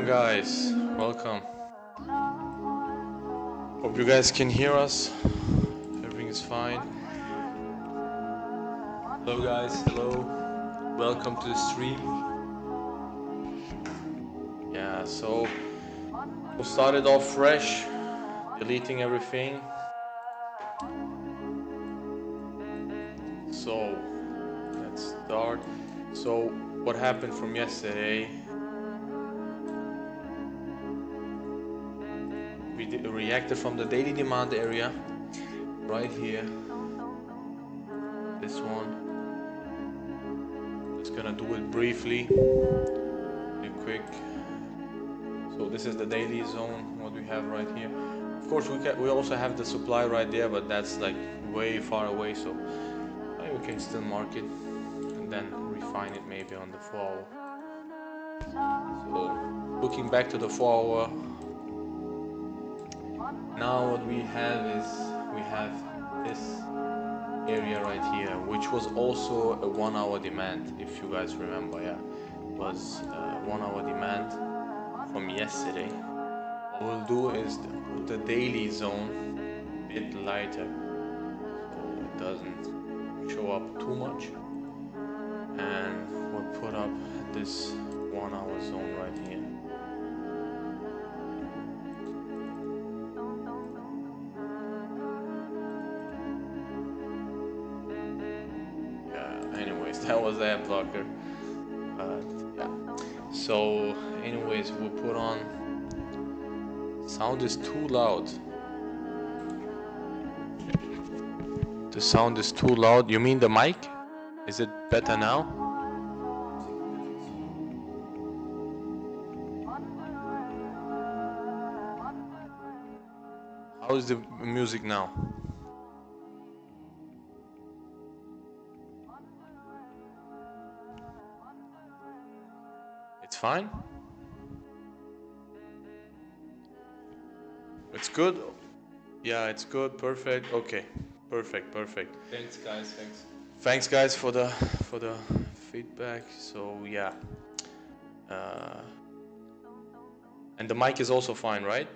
Guys, welcome. Hope you guys can hear us. Everything is fine. Hello guys, hello. Welcome to the stream. Yeah, so we started off fresh, deleting everything. So let's start. So what happened from yesterday? We reacted from the daily demand area right here. This one. Just gonna do it briefly, really quick. So this is the daily zone, what we have right here. Of course we also have the supply right there, but that's like way far away, so we can still mark it and then refine it maybe on the 4 hour. So looking back to the 4 hour, now what we have is we have this area right here, which was also a 1 hour demand, if you guys remember. Yeah, it was 1 hour demand from yesterday. What we'll do is put the daily zone a bit lighter so it doesn't show up too much, and we'll put up this 1 hour zone right here. Anyways, that was ad blocker. but yeah. So anyways, we'll put on, sound is too loud. The sound is too loud. You mean the mic? Is it better now? How is the music now? It's fine? It's good? Yeah, it's good. Perfect. Okay. Perfect. Thanks, guys. Thanks. Thanks guys for the feedback. So yeah. Uh, and the mic is also fine, right?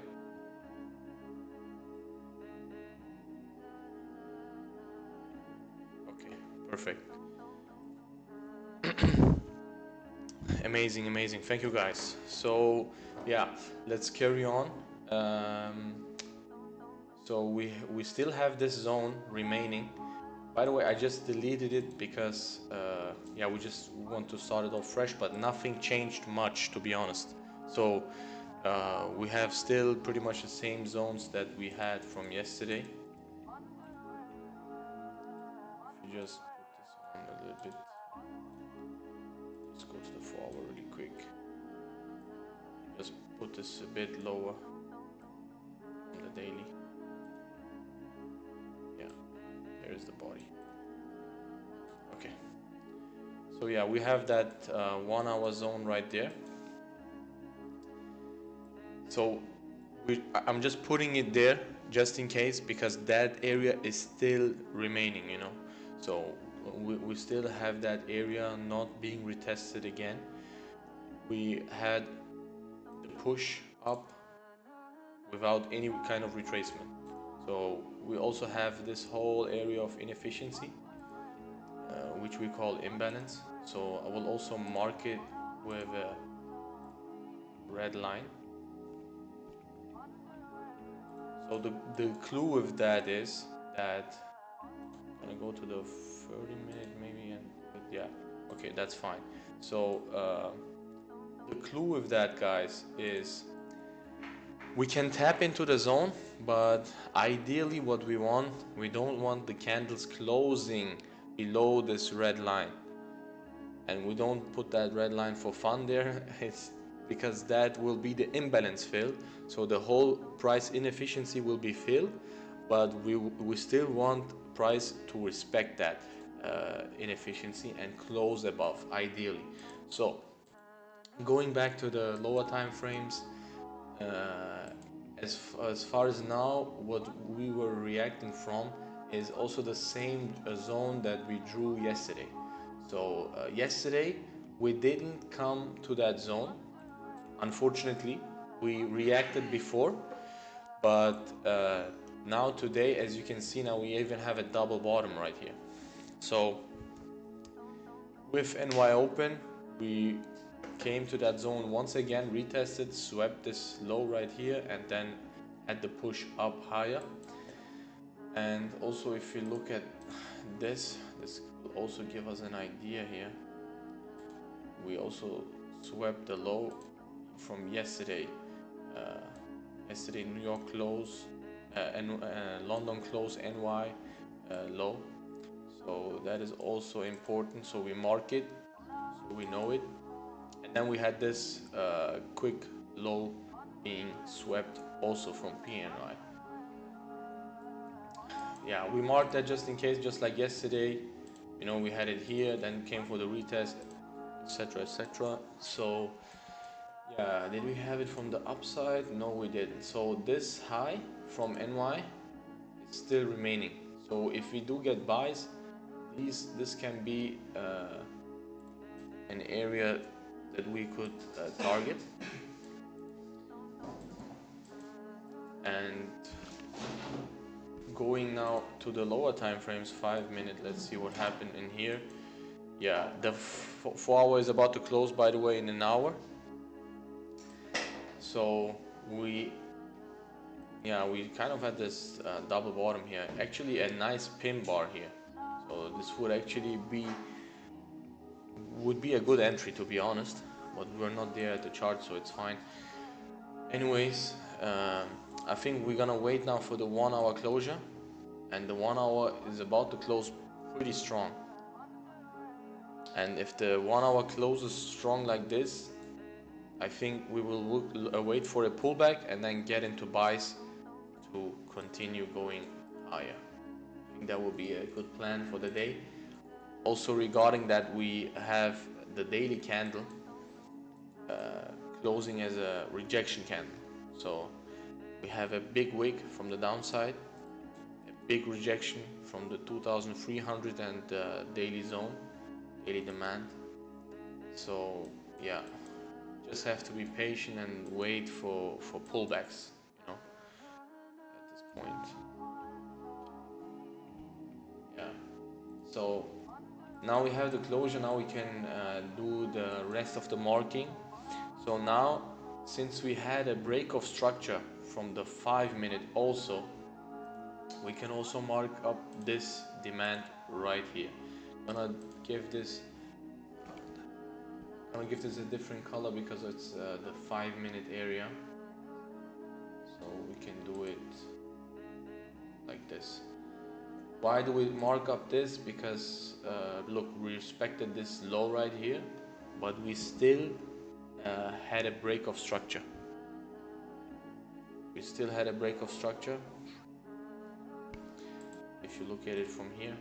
Okay. Perfect. Amazing. Thank you guys. So yeah, let's carry on. So we still have this zone remaining. By the way, I just deleted it because yeah, we just want to start it off fresh, but nothing changed much, to be honest. So we have still pretty much the same zones that we had from yesterday. If you just put this on a little bit, let's go to the 4 hour really quick. Just put this a bit lower on the daily. Yeah, there's the body. Okay. So yeah, we have that 1 hour zone right there. So I'm just putting it there just in case, because that area is still remaining, you know. So we still have that area not being retested again. We had the push up without any kind of retracement. So we also have this whole area of inefficiency, which we call imbalance. So I will also mark it with a red line. So the clue with that is that I'm gonna go to the 30-minute maybe, and yeah, okay, that's fine. So the clue with that, guys, is we can tap into the zone, but ideally what we don't want the candles closing below this red line. And we don't put that red line for fun there. It's because that will be the imbalance fill. So the whole price inefficiency will be filled, but we still want price to respect that inefficiency and close above, ideally. So going back to the lower time frames, as far as now, what we were reacting from is also the same zone that we drew yesterday. So yesterday we didn't come to that zone. Unfortunately, we reacted before, but now today, as you can see, now we even have a double bottom right here. So with NY open, we came to that zone once again, retested, swept this low right here, and then had the push up higher. And also, if you look at this will also give us an idea here. We also swept the low from yesterday. Yesterday New York close and London close, NY low. So that is also important. So we mark it, so we know it. And then we had this quick low being swept also from PNY. Yeah, we marked that just in case, just like yesterday. You know, we had it here, then came for the retest, etc. So yeah, did we have it from the upside? No, we didn't. So this high from NY is still remaining. So if we do get buys, this can be an area that we could target. And going now to the lower time frames, 5 minute, let's see what happened in here. Yeah, the 4 hour is about to close, by the way, in an hour. So we kind of had this double bottom here, actually a nice pin bar here. So this would actually be would be a good entry, to be honest, but we're not there at the chart, so it's fine. Anyways, I think we're gonna wait now for the 1 hour closure, and the 1 hour is about to close pretty strong. And if the 1 hour closes strong like this, I think we will wait for a pullback and then get into buys to continue going higher. I think that will be a good plan for the day. Also regarding that, we have the daily candle closing as a rejection candle. So we have a big wick from the downside, a big rejection from the 2300 and daily zone, daily demand. So yeah, just have to be patient and wait for pullbacks, you know, at this point. Yeah, so now we have the closure. Now we can do the rest of the marking. So now, since we had a break of structure from the 5-minute also, we can also mark up this demand right here. I'm gonna give this a different color because it's the 5-minute area. So we can do it like this. Why do we mark up this? Because look, we respected this low right here, but we still had a break of structure. We still had a break of structure. If you look at it from here,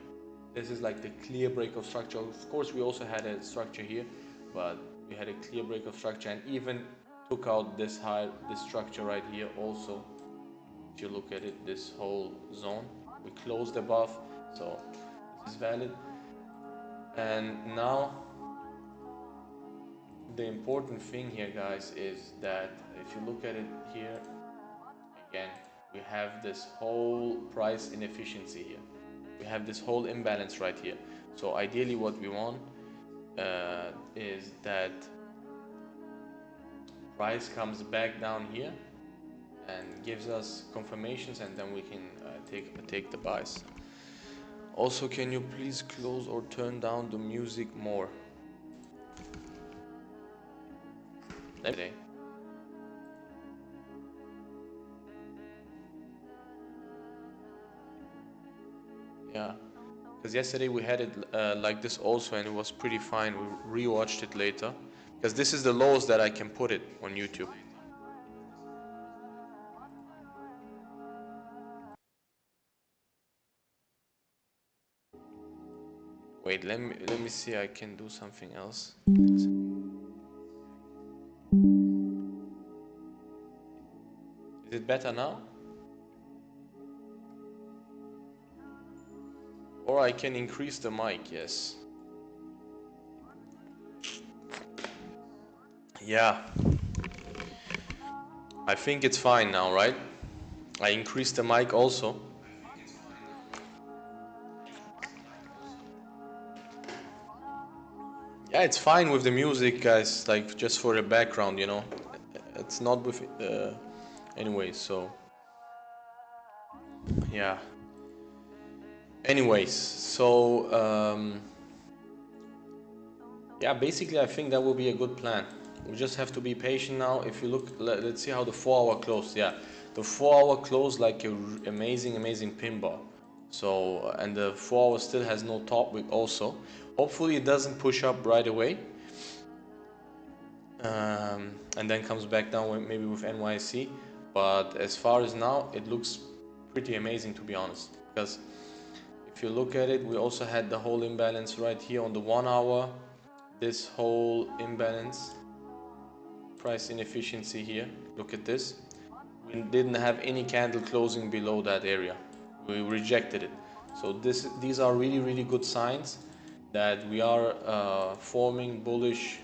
this is like the clear break of structure. Of course, we also had a structure here, but we had a clear break of structure and even took out this structure right here also. If you look at it, this whole zone, we closed above, so this is valid. And now the important thing here, guys, is that if you look at it here again, we have this whole price inefficiency here. We have this whole imbalance right here. So ideally what we want is that price comes back down here and gives us confirmations, and then we can take the buys. Also, can you please close or turn down the music more? Today. Yeah, because yesterday we had it like this also, and it was pretty fine. We rewatched it later, because this is the lowest that I can put it on YouTube. Wait, let me see. I can do something else. Is it better now? Or I can increase the mic, yes. Yeah. I think it's fine now, right? I increased the mic also. Yeah, it's fine with the music, guys, like just for the background, you know. It's not with anyway, so yeah. Anyways, so yeah, basically I think that will be a good plan. We just have to be patient now. If you look, let's see how the 4-hour closed. Yeah, the 4-hour closed like an amazing pin bar. So and the 4-hour still has no top wick also. Hopefully it doesn't push up right away, and then comes back down maybe with NYC. But as far as now, it looks pretty amazing, to be honest, because if you look at it, we also had the whole imbalance right here on the 1 hour. This whole imbalance, price inefficiency here. Look at this. We didn't have any candle closing below that area. We rejected it. So these are really good signs that we are forming bullish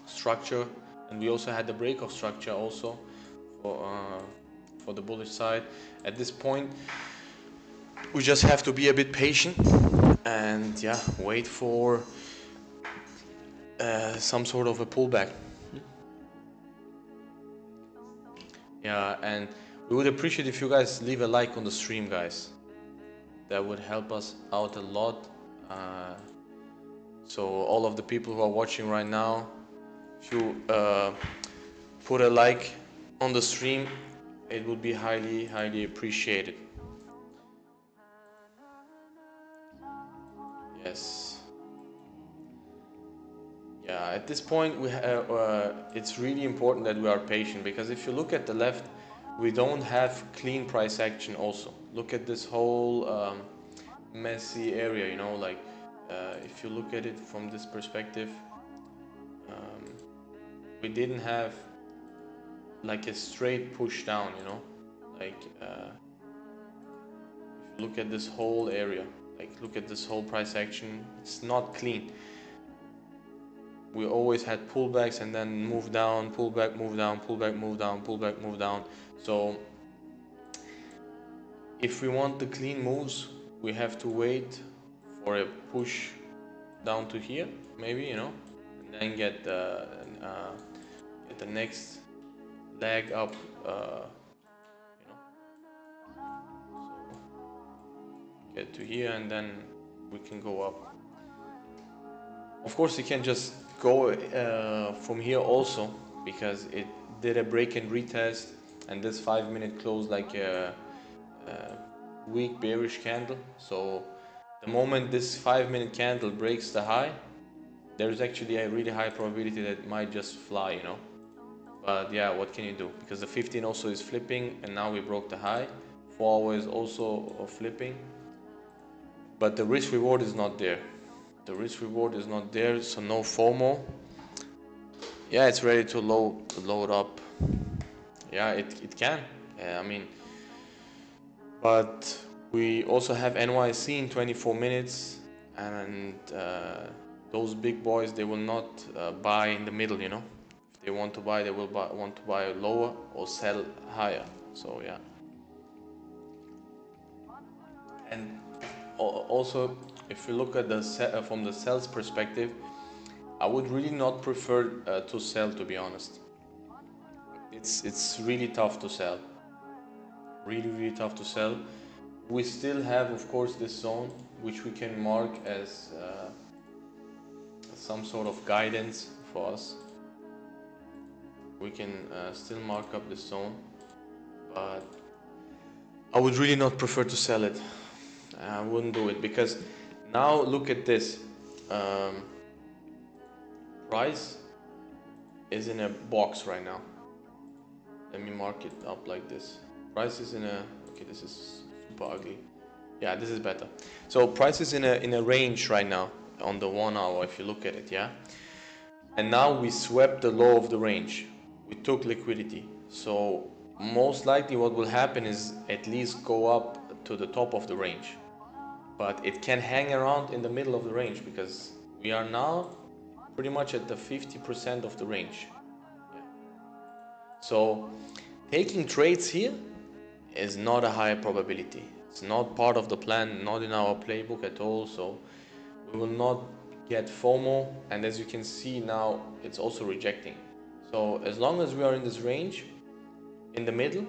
structure, and we also had the break of structure also for the bullish side. At this point, we just have to be a bit patient and yeah, wait for some sort of a pullback. Yeah, and we would appreciate if you guys leave a like on the stream, guys. That would help us out a lot. So all of the people who are watching right now, if you put a like on the stream, it would be highly appreciated. Yes. Yeah, at this point it's really important that we are patient, because if you look at the left, we don't have clean price action also. Look at this whole messy area, you know, like if you look at it from this perspective, we didn't have like a straight push down, you know, like if you look at this whole area, like look at this whole price action, it's not clean. We always had pullbacks and then move down, pullback, move down, pullback, move down, pullback, move down. So if we want the clean moves, we have to wait for a push down to here, maybe, you know, and then get the next leg up, you know, so get to here and then we can go up. Of course, you can just go from here also, because it did a break and retest, and this 5-minute closed like a weak bearish candle. So the moment this 5-minute candle breaks the high, there's actually a really high probability that it might just fly, you know. But yeah, what can you do? Because the 15 also is flipping, and now we broke the high. 4 hours also flipping, but the risk reward is not there. The risk reward is not there, so no FOMO. Yeah, it's ready to load up. Yeah, it can. I mean, but we also have NYC in 24 minutes, and those big boys, they will not buy in the middle, you know. If they want to buy, they will want to buy lower or sell higher. So yeah. And also, if you look at the from the sales perspective, I would really not prefer to sell, to be honest. It's really tough to sell. Really tough to sell. We still have, of course, this zone, which we can mark as some sort of guidance for us. We can still mark up this zone, but I would really not prefer to sell it. I wouldn't do it, because now look at this. Price is in a box right now. Let me mark it up like this. Price is in a, okay, this is super ugly. Yeah, this is better. So price is in a range right now on the 1 hour, if you look at it, yeah. And now we swept the low of the range. We took liquidity. So most likely what will happen is at least go up to the top of the range. But it can hang around in the middle of the range, because we are now pretty much at the 50% of the range. Yeah. So taking trades here is not a high probability. It's not part of the plan, not in our playbook at all. So we will not get FOMO, and as you can see now, it's also rejecting. So as long as we are in this range, in the middle,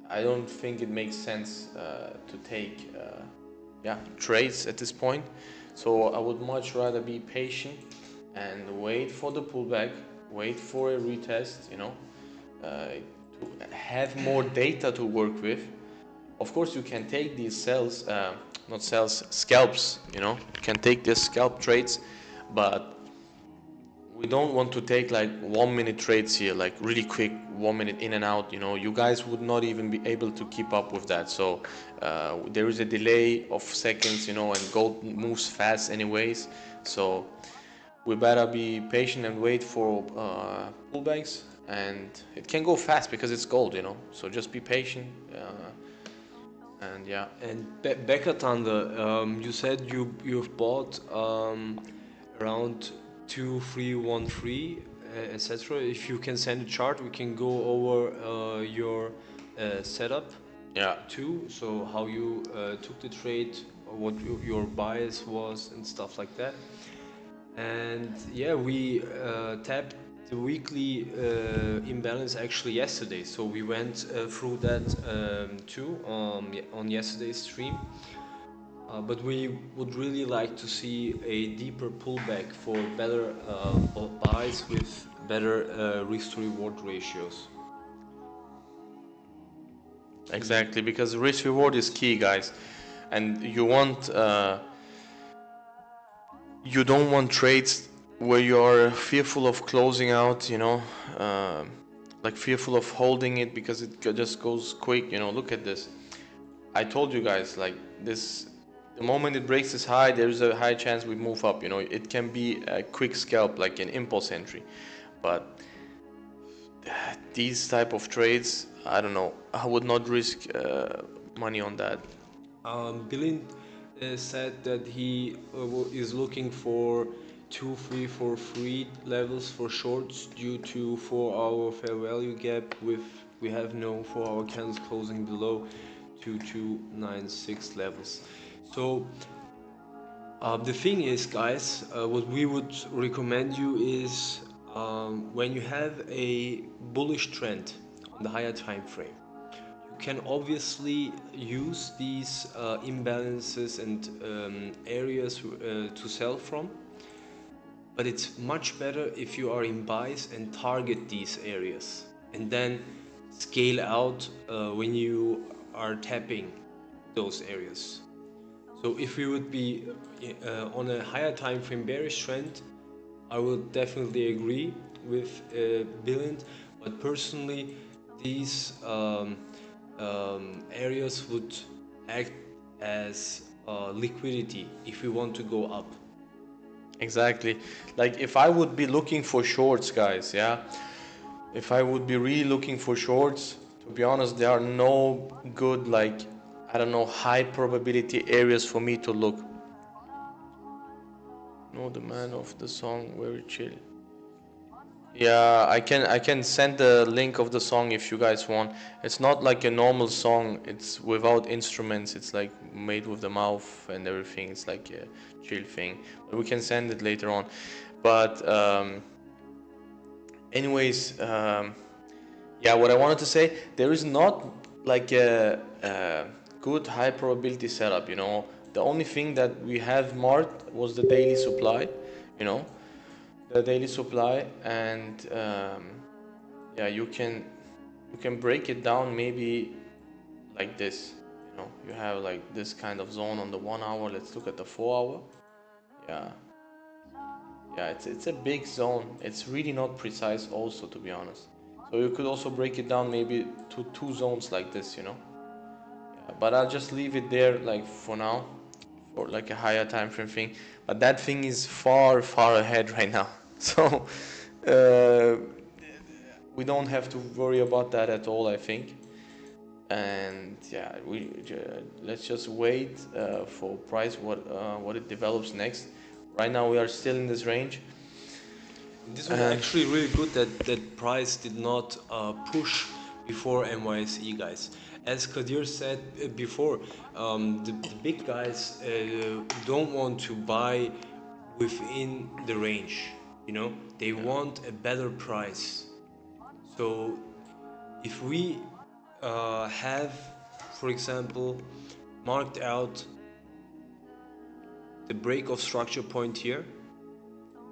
I don't think it makes sense to take trades at this point. So I would much rather be patient and wait for the pullback, wait for a retest, you know, to have more data to work with. Of course, you can take these scalps, you know, you can take these scalp trades, but we don't want to take like 1-minute trades here, like really quick 1 minute in and out, you know. You guys would not even be able to keep up with that. So there is a delay of seconds, you know, and gold moves fast anyways. So we better be patient and wait for pullbacks, and it can go fast because it's gold, you know. So just be patient. And yeah. And back at Thunder, you said you've bought around 2313, etc. If you can send a chart, we can go over your setup. Yeah. Too. So how you took the trade, what your bias was, and stuff like that. And yeah, we tapped the weekly imbalance actually yesterday, so we went through that too on yesterday's stream. but we would really like to see a deeper pullback for better buys with better risk to reward ratios. Exactly, because risk reward is key, guys, and you don't want trades where you are fearful of closing out, like fearful of holding it because it just goes quick. Look at this. I told you guys, like this, the moment it breaks this high, there is a high chance we move up. It can be a quick scalp, like an impulse entry, but these type of trades, I don't know. I would not risk money on that. Bilin said that he is looking for 2, 3, 4 free levels for shorts due to 4-hour fair value gap with we have no 4-hour candles closing below 2296 levels. So the thing is, guys, what we would recommend you is when you have a bullish trend on the higher time frame, you can obviously use these imbalances and areas to sell from, but it's much better if you are in buys and target these areas and then scale out when you are tapping those areas. So if we would be on a higher time frame bearish trend, I would definitely agree with Billund, but personally, these areas would act as liquidity if we want to go up. Exactly. Like if I would be looking for shorts, guys, yeah. If I would be really looking for shorts, to be honest, there are no good, like, I don't know, high probability areas for me to look. No, the man of the song, very chill. Yeah, I can send the link of the song if you guys want. It's not like a normal song. It's without instruments. It's like made with the mouth and everything. It's like a chill thing. But we can send it later on. But anyways, yeah, what I wanted to say, there is not like a good high probability setup. The only thing that we have marked was the daily supply. You know, the daily supply, and yeah, you can break it down maybe like this. You have like this kind of zone on the 1 hour. Let's look at the 4 hour. Yeah, yeah, it's a big zone. It's really not precise also, to be honest. So you could also break it down maybe to two zones like this. Yeah, but I'll just leave it there like for now, for like a higher time frame thing. But that thing is far far ahead right now. So uh, we don't have to worry about that at all, I think. And yeah, let's just wait for price, what it develops next. Right now we are still in this range. This was actually really good that price did not push before NYSE, guys. As Kadir said before, the big guys don't want to buy within the range. They want a better price. So if we have, for example, marked out the break of structure point here,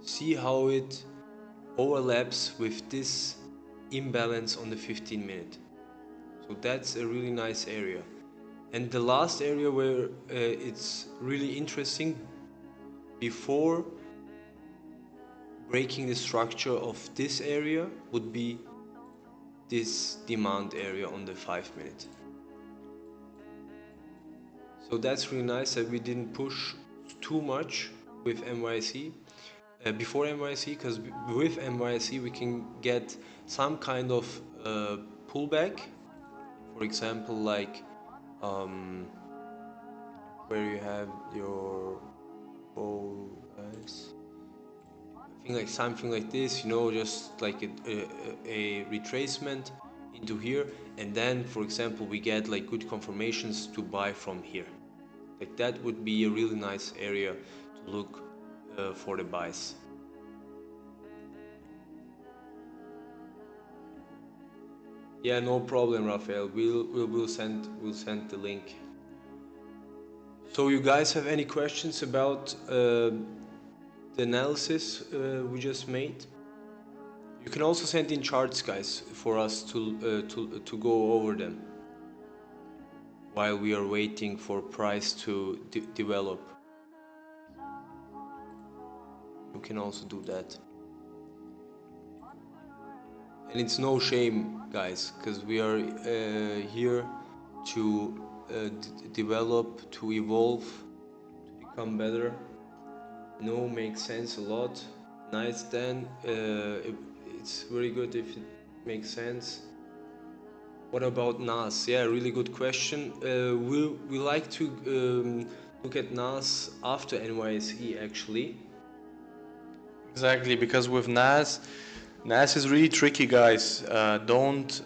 see how it overlaps with this imbalance on the 15-minute. So that's a really nice area. And the last area where it's really interesting, before breaking the structure of this area, would be this demand area on the 5-minute. So that's really nice that we didn't push too much with NYSE before NYSE, because with NYSE we can get some kind of pullback. For example, like where you have your bow, guys. I think like something like this, just like a retracement into here, and then, for example, we get like good confirmations to buy from here. Like that would be a really nice area to look for the buys. Yeah, no problem, Rafael. We'll send the link. So you guys have any questions about the analysis we just made? You can also send in charts, guys, for us to go over them while we are waiting for price to develop. You can also do that. And it's no shame, guys, because we are here to develop, to evolve, to become better. No, makes sense a lot. Nice, then. It's very good if it makes sense. What about NAS? Yeah, really good question. We like to look at NAS after NYSE actually. Exactly, because with NAS is really tricky, guys. Don't.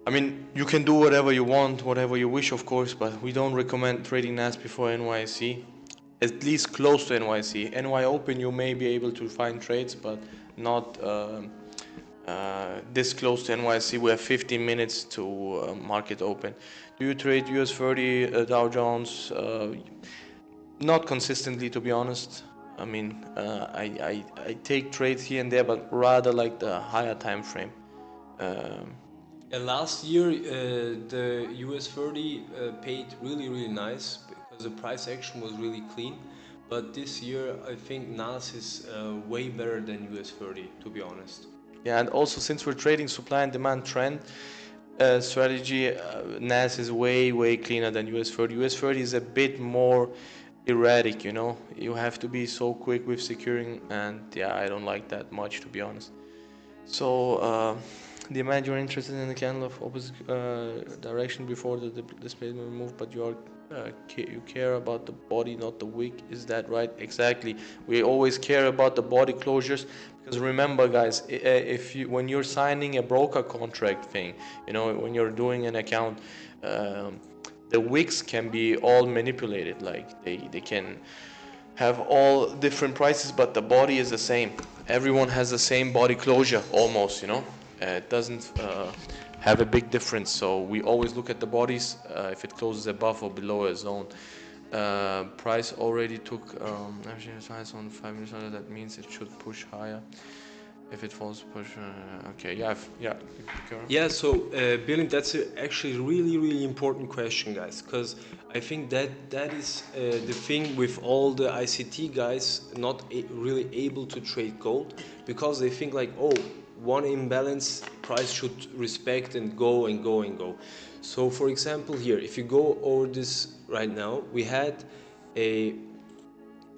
I mean, you can do whatever you want, whatever you wish, of course, but we don't recommend trading NAS before NYSE. At least close to NYSE. NY Open, you may be able to find trades, but not this close to NYSE. We have 15 minutes to market open. Do you trade US 30, Dow Jones? Not consistently, to be honest. I mean, I take trades here and there, but rather like the higher time frame. Last year, the US 30 paid really nice because the price action was really clean. But this year, I think NAS is way better than US 30, to be honest. Yeah, and also since we're trading supply and demand trend strategy, NAS is way cleaner than US 30. US 30 is a bit more erratic, you know. You have to be so quick with securing, and yeah, I don't like that much, to be honest. So demand, you're interested in the candle of opposite direction before the displacement move, but you care about the body, not the wick. Is that right? Exactly. We always care about the body closures, because remember, guys, if you, when you're signing a broker contract thing, you know, when you're doing an account, the wicks can be all manipulated. Like they can have all different prices, but the body is the same. Everyone has the same body closure almost, you know. It doesn't have a big difference. So we always look at the bodies if it closes above or below a zone. Price already took size on 5 minutes. That means it should push higher. If it falls, push. Okay, yeah. So Billy, that's actually really important question, guys, because I think that is the thing with all the ICT guys not really able to trade gold, because they think like, oh, one imbalance, price should respect and go and go and go. So for example, here, if you go over this right now, we had a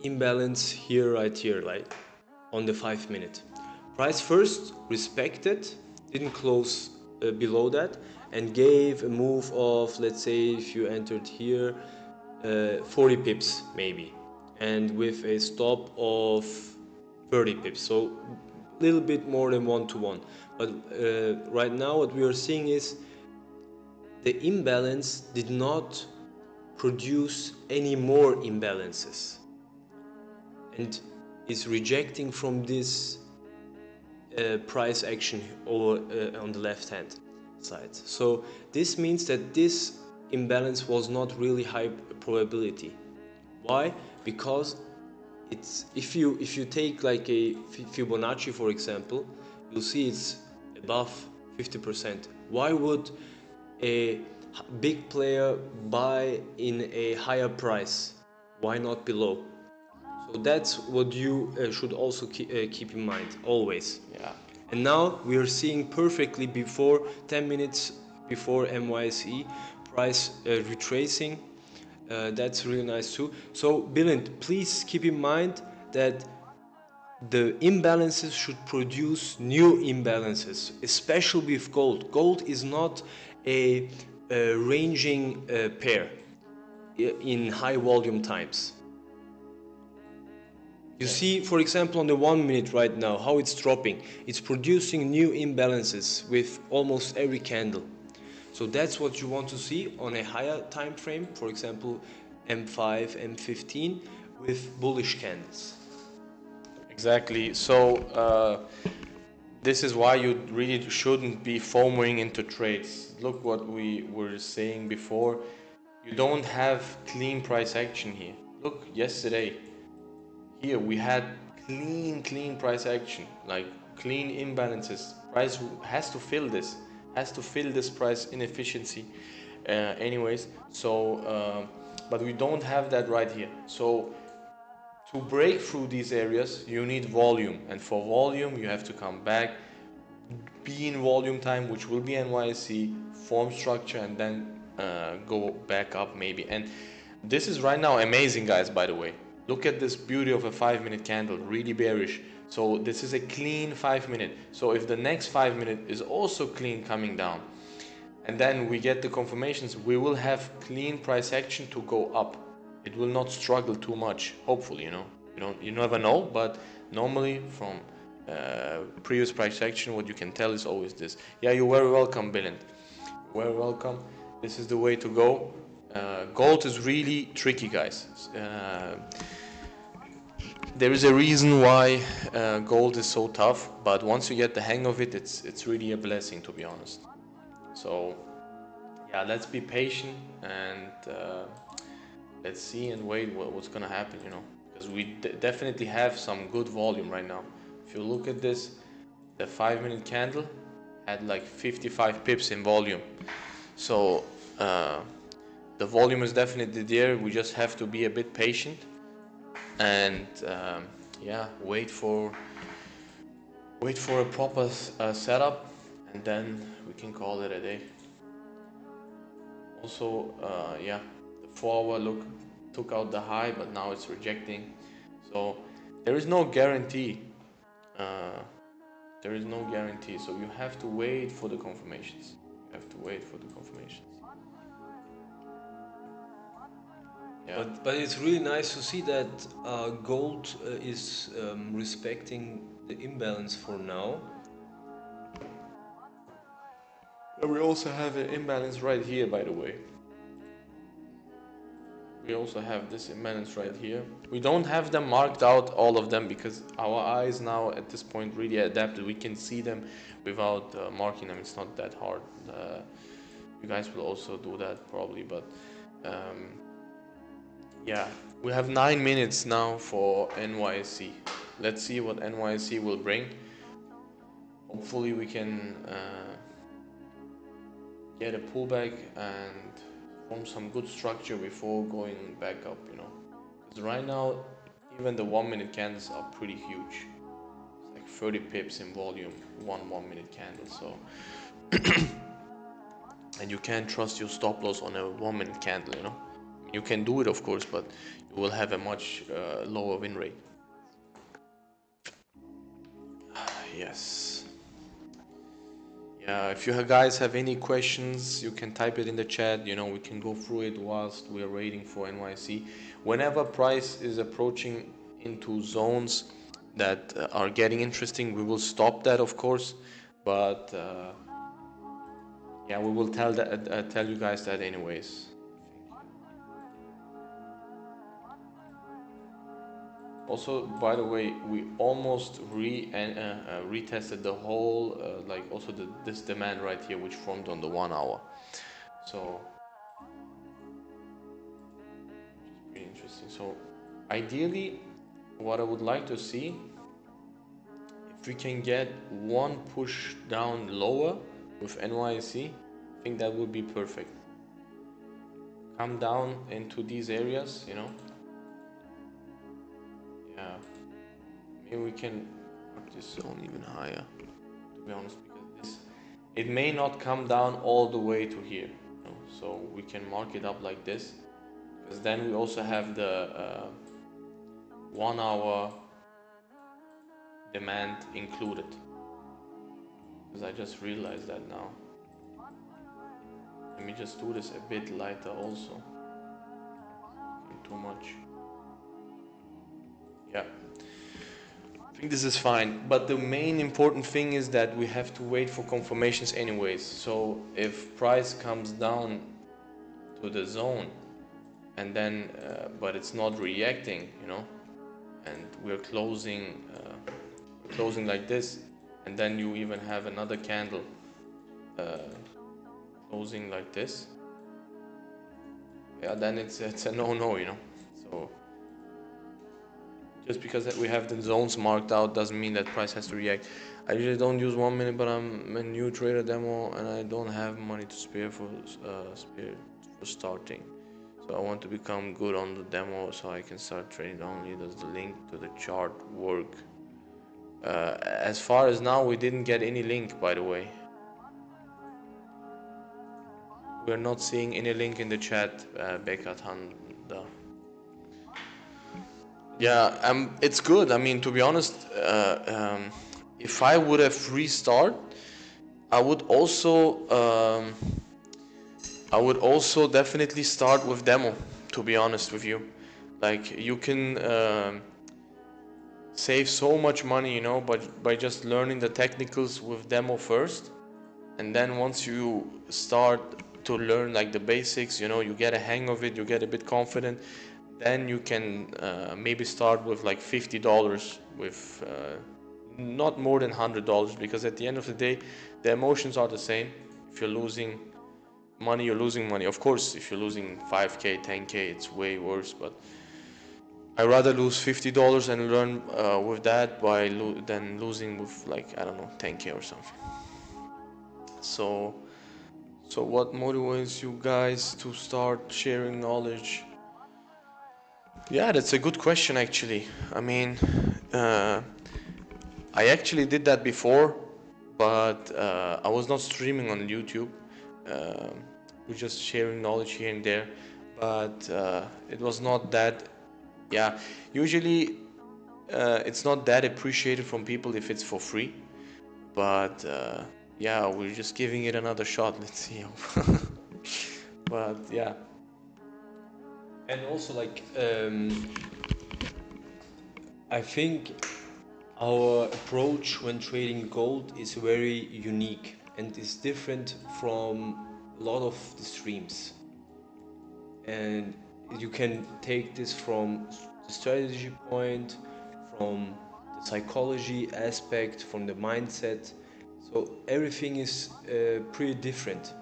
imbalance here, right here, like on the 5 minute. Price first respected, didn't close below that, and gave a move of, let's say, if you entered here, 40 pips maybe, and with a stop of 30 pips, so a little bit more than 1-to-1. But right now what we are seeing is the imbalance did not produce any more imbalances and is rejecting from this price action over on the left hand side. So this means that this imbalance was not really high probability. Why? Because it's if you take like a Fibonacci, for example, you'll see it's above 50%. Why would a big player buy in a higher price? Why not below? So that's what you should also keep in mind always. Yeah. And now we are seeing perfectly before 10 minutes before NYSE price retracing. That's really nice too. So Bülent, please keep in mind that the imbalances should produce new imbalances, especially with gold. Gold is not a ranging pair in high volume times. You see, for example, on the 1 minute right now, how it's dropping. It's producing new imbalances with almost every candle. So that's what you want to see on a higher time frame, for example, M5, M15, with bullish candles. Exactly. So this is why you really shouldn't be FOMOing into trades. Look what we were saying before. you don't have clean price action here. Look, yesterday here we had clean price action, like clean imbalances. Price has to fill this price inefficiency anyways. So but we don't have that right here. So to break through these areas you need volume, and for volume you have to come back, be in volume time, which will be NYSE, form structure, and then go back up maybe. And this is right now amazing, guys, by the way. Look at this beauty of a 5-minute candle, really bearish. So this is a clean 5-minute. So if the next 5-minute is also clean coming down, and then we get the confirmations, we will have clean price action to go up. It will not struggle too much, hopefully, you know. You never know, but normally from previous price action, what you can tell is always this. Yeah, you're very welcome, Billin. Very welcome. This is the way to go. Gold is really tricky, guys. There is a reason why gold is so tough, but once you get the hang of it, it's really a blessing, to be honest. So yeah, let's be patient and let's see and wait what's gonna happen, you know, because we definitely have some good volume right now. If you look at this, the 5-minute candle had like 55 pips in volume. So the volume is definitely there. We just have to be a bit patient and yeah, wait for a proper setup, and then we can call it a day. Also yeah, the 4-hour look took out the high, but now it's rejecting. So there is no guarantee. There is no guarantee. So you have to wait for the confirmations. You have to wait for the confirmations. Yeah. But it's really nice to see that gold is respecting the imbalance for now. We also have an imbalance right here, by the way. We also have this imbalance right here. We don't have them marked out, all of them, because our eyes now at this point really adapted. We can see them without marking them. It's not that hard. You guys will also do that probably, but yeah, we have 9 minutes now for NYSE. Let's see what NYSE will bring. Hopefully we can get a pullback and form some good structure before going back up, you know, because right now even the 1-minute candles are pretty huge. It's like 30 pips in volume, 1-minute candle. So and you can't trust your stop loss on a 1-minute candle, you know. You can do it, of course, but you will have a much lower win rate. Yes. Yeah, if you guys have any questions, you can type it in the chat. You know, we can go through it whilst we are waiting for NYSE. Whenever price is approaching into zones that are getting interesting, we will stop that, of course. But yeah, we will tell you guys that anyways. Also, by the way, we almost retested the whole like also this demand right here, which formed on the 1 hour. So pretty interesting. So ideally, what I would like to see, if we can get one push down lower with NYSE, I think that would be perfect. Come down into these areas, you know. Yeah, maybe we can mark this zone even higher, to be honest, because it may not come down all the way to here, you know? So we can mark it up like this, because then we also have the 1 hour demand included, because I just realized that now. Let me just do this a bit lighter also. Too much. Yeah, I think this is fine, but the main important thing is that we have to wait for confirmations anyways. So if price comes down to the zone and then but it's not reacting, you know, and we're closing like this, and then you even have another candle closing like this, yeah, then it's a no-no, you know. So just because that we have the zones marked out doesn't mean that price has to react. I usually don't use 1 minute, but I'm a new trader demo and I don't have money to spare for starting. So I want to become good on the demo so I can start trading only. Does the link to the chart work? As far as now, we didn't get any link, by the way. We're not seeing any link in the chat, Bekatanda. Yeah, it's good. I mean, to be honest, if I would have restart, I would also definitely start with demo. To be honest with you, like you can save so much money, you know, but by just learning the technicals with demo first, and then once you start to learn like the basics, you know, you get a hang of it, you get a bit confident, then you can maybe start with like $50 with not more than $100, because at the end of the day the emotions are the same. If you're losing money, you're losing money. Of course, if you're losing 5k 10k, it's way worse, but I rather lose $50 and learn with that than losing with, like, I don't know, 10k or something. So what motivates you guys to start sharing knowledge? Yeah, that's a good question actually. I mean, I actually did that before, but I was not streaming on YouTube. Uh, we're just sharing knowledge here and there, but it was not that. Yeah, usually it's not that appreciated from people if it's for free, but yeah, we're just giving it another shot. Let's see. But yeah. And also, like, I think our approach when trading gold is very unique and is different from a lot of the streams. And you can take this from the strategy point, from the psychology aspect, from the mindset. So everything is pretty different,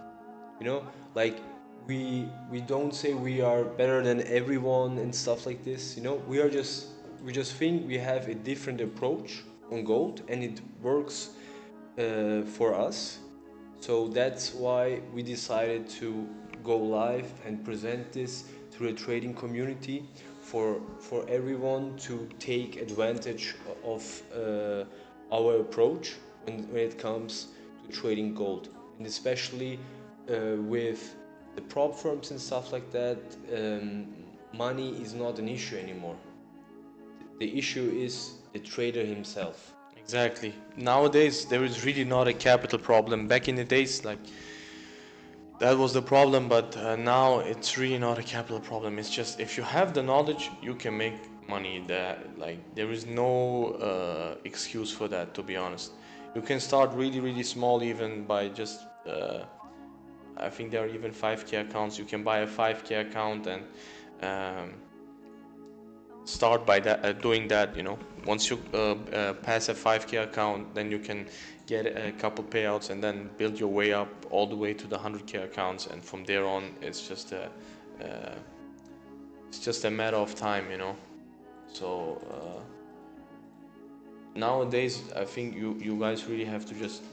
you know. Like we don't say we are better than everyone and stuff like this, you know. We just think we have a different approach on gold and it works for us. So that's why we decided to go live and present this to the trading community for everyone to take advantage of our approach when it comes to trading gold, and especially with the prop firms and stuff like that. Money is not an issue anymore. The issue is the trader himself. Exactly. Nowadays, there is really not a capital problem. Back in the days, like, that was the problem, but now it's really not a capital problem. It's just if you have the knowledge, you can make money. That, like, there is no excuse for that. To be honest, you can start really small, even by just. I think there are even 5k accounts. You can buy a 5k account and um, start by doing that, you know. Once you pass a 5k account, then you can get a couple payouts and then build your way up all the way to the 100k accounts, and from there on uh, it's just a matter of time, you know. So nowadays I think you guys really have to just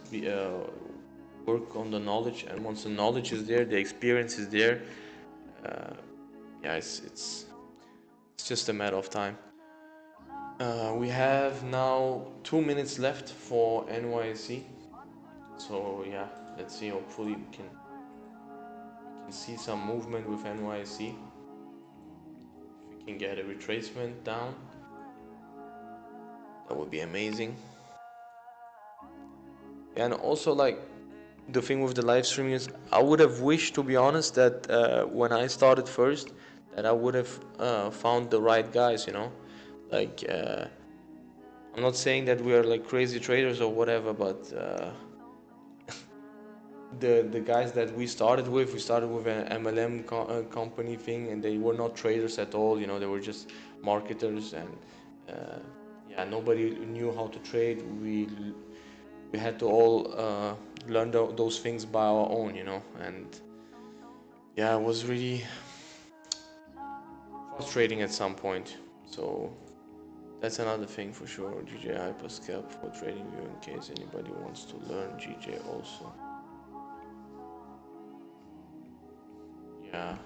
work on the knowledge, and once the knowledge is there, the experience is there, uh, yeah, it's just a matter of time. We have now 2 minutes left for NYC. So yeah, let's see. Hopefully we can see some movement with NYC. If we can get a retracement down, that would be amazing. And also, like, the thing with the live streaming is, I would have wished, to be honest, that when I started first, that I would have found the right guys, you know. Like, I'm not saying that we are like crazy traders or whatever, but the guys that we started with an MLM company thing, and they were not traders at all, you know. They were just marketers, and yeah, nobody knew how to trade. We had to all those things by our own, you know. And yeah, it was really trading at some point. So that's another thing for sure. GJ Hyperscalp for trading view in case anybody wants to learn GJ also. Yeah.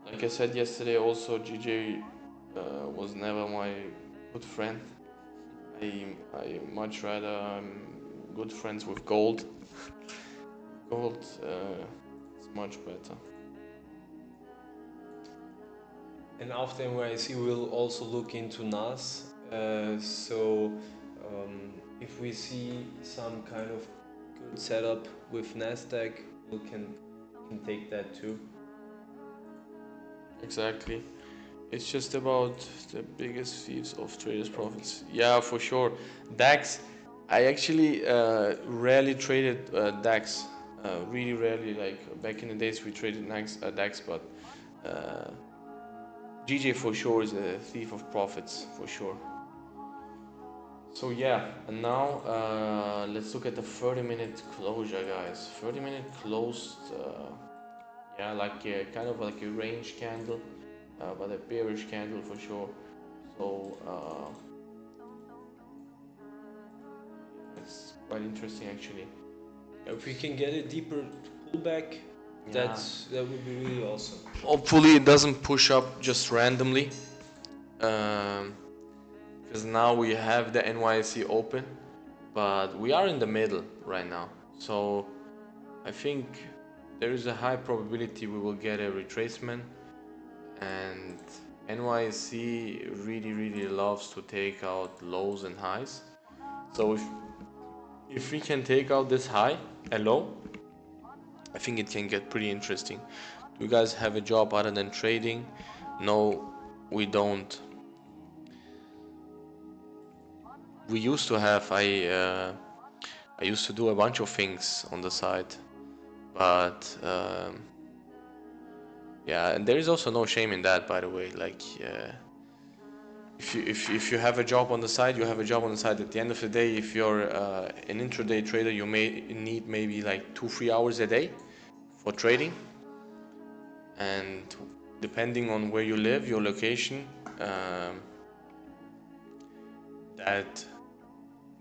Like I said yesterday also, GJ was never my good friend. I much rather good friends with gold. Gold is much better. And after NYC, we'll also look into NAS. So if we see some kind of good setup with Nasdaq, we can take that too. Exactly. It's just about the biggest thieves of traders' profits. Yeah, for sure. DAX. I actually rarely traded DAX. Really rarely. Like back in the days, we traded DAX, but GJ for sure is a thief of profits for sure. So yeah, and now let's look at the 30-minute closure, guys. 30-minute closed. Yeah, like kind of like a range candle. But a bearish candle for sure. So it's quite interesting actually. If we can get a deeper pullback, Yeah. that would be really awesome. Hopefully it doesn't push up just randomly, because now we have the NYSE open, but we are in the middle right now. So I think there is a high probability we will get a retracement, and NYSE really loves to take out lows and highs. So if we can take out this high and low, I think it can get pretty interesting. Do you guys have a job other than trading? No, we don't. We used to have. I used to do a bunch of things on the side, but yeah, and there is also no shame in that, by the way. Like if you have a job on the side, you have a job on the side. At the end of the day, if you're an intraday trader, you may need maybe like 2-3 hours a day for trading, and depending on where you live, your location,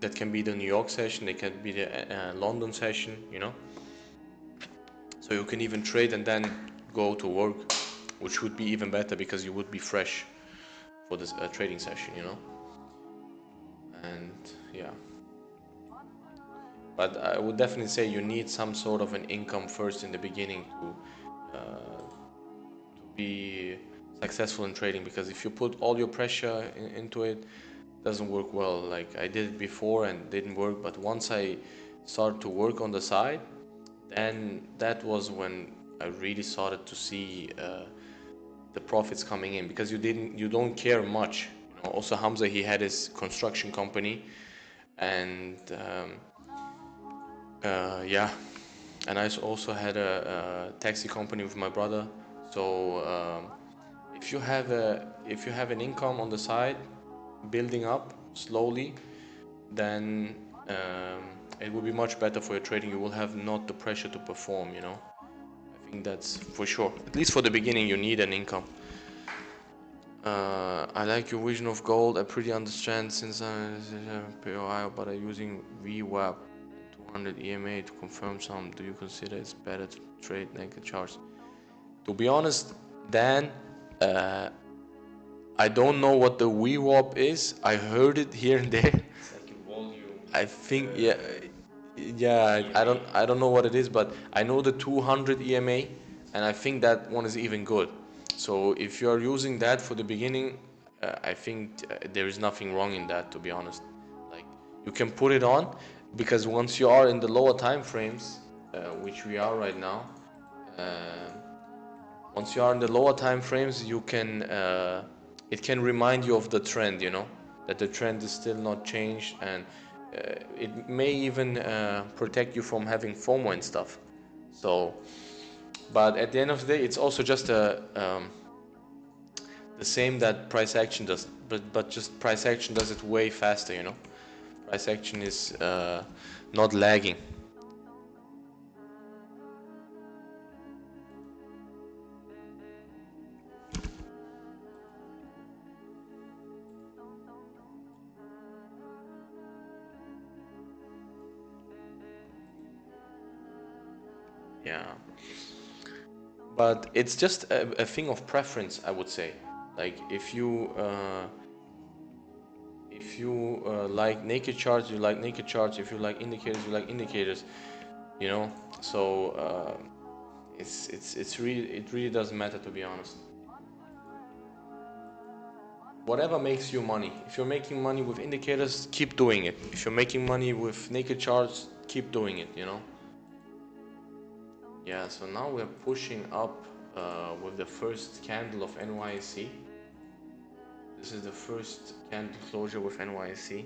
that can be the New York session, it can be the London session, you know. So you can even trade and then go to work, which would be even better because you would be fresh for this trading session, you know. And yeah, but I would definitely say you need some sort of an income first in the beginning to be successful in trading, because if you put all your pressure into it, doesn't work well. Like I did it before and didn't work, but once I started to work on the side, then that was when I really started to see the profits coming in, because you don't care much, you know. Also Hamza, he had his construction company, and yeah, and I also had a taxi company with my brother. So if you have an income on the side building up slowly, then it will be much better for your trading. You will have not the pressure to perform, you know. I think that's for sure. At least for the beginning, you need an income. I like your vision of gold. I pretty understand since I'm POI, but I'm using VWAP 200 EMA to confirm some. Do you consider it's better to trade naked charts? To be honest, Dan, I don't know what the VWAP is. I heard it here and there. It's like a volume. I think yeah. I don't know what it is, but I know the 200 EMA, and I think that one is even good. So if you are using that for the beginning, I think there is nothing wrong in that, to be honest. Like you can put it on, because once you are in the lower time frames, which we are right now, once you are in the lower time frames, you can it can remind you of the trend, you know, that the trend is still not changed, and it may even protect you from having FOMO and stuff. So, but at the end of the day, it's also just the same that price action does, but just price action does it way faster, you know. Price action is not lagging. Yeah, but it's just a thing of preference, I would say. Like if you like naked charts, you like naked charts. If you like indicators, you like indicators. You know, so it really doesn't matter, to be honest. Whatever makes you money. If you're making money with indicators, keep doing it. If you're making money with naked charts, keep doing it. You know. Yeah. So now we're pushing up with the first candle of NYC. This is the first candle closure with NYC.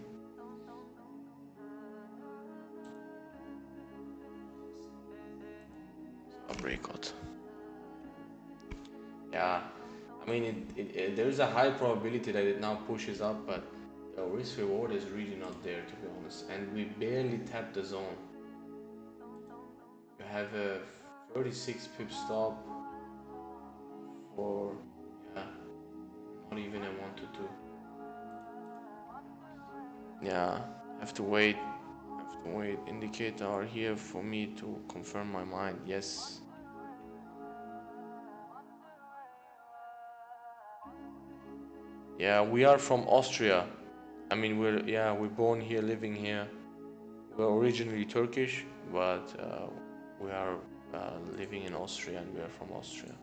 A breakout. Yeah, I mean, there's a high probability that it now pushes up, but the risk reward is really not there, to be honest. And we barely tapped the zone. You have a 36 pip stop for, yeah, not even a 1 to 2. Yeah, have to wait. Indicator are here for me to confirm my mind. Yes. Yeah, we are from Austria. I mean, we're born here, living here. We're originally Turkish, but we are living in Austria, and we are from Austria.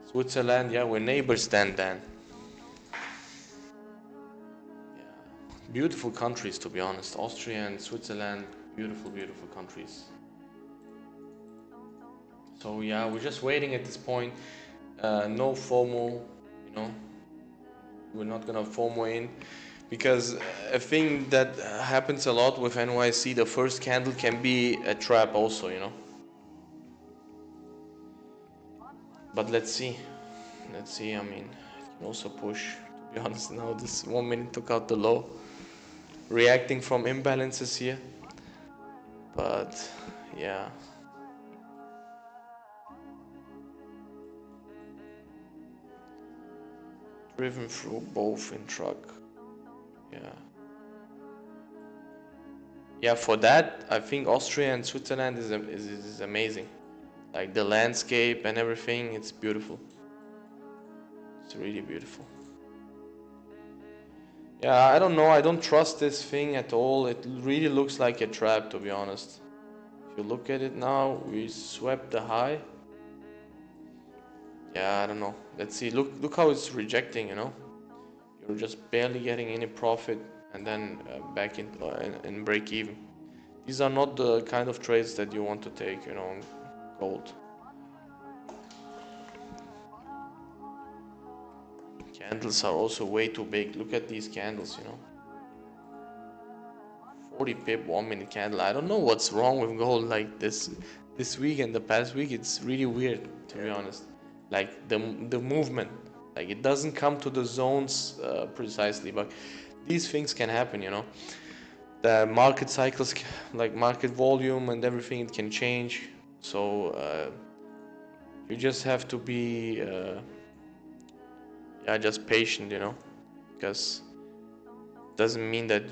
Switzerland, yeah, we're neighbors then. Yeah, beautiful countries, to be honest. Austria and Switzerland, beautiful, beautiful countries. So yeah, we're just waiting at this point. No FOMO, you know. We're not gonna FOMO in, because a thing that happens a lot with NYC, the first candle can be a trap also, you know. But let's see. I mean, it can also push, to be honest. Now this 1 minute took out the low, reacting from imbalances here. But yeah, driven through both in truck. Yeah, for that I think Austria and Switzerland is amazing. Like the landscape and everything, it's beautiful. It's really beautiful. Yeah, I don't know, I don't trust this thing at all. It really looks like a trap, to be honest. If you look at it now, we swept the high. Yeah, I don't know. Let's see. Look how it's rejecting, you know. You're just barely getting any profit, and then back in break even. These are not the kind of trades that you want to take, you know, on gold. Candles are also way too big. Look at these candles, you know. 40 pip 1 minute candle. I don't know what's wrong with gold like this week and the past week. It's really weird, to be honest. Like the movement, like it doesn't come to the zones precisely, but these things can happen, you know. The market cycles, like market volume and everything, it can change. So you just have to be yeah, just patient, you know, because doesn't mean that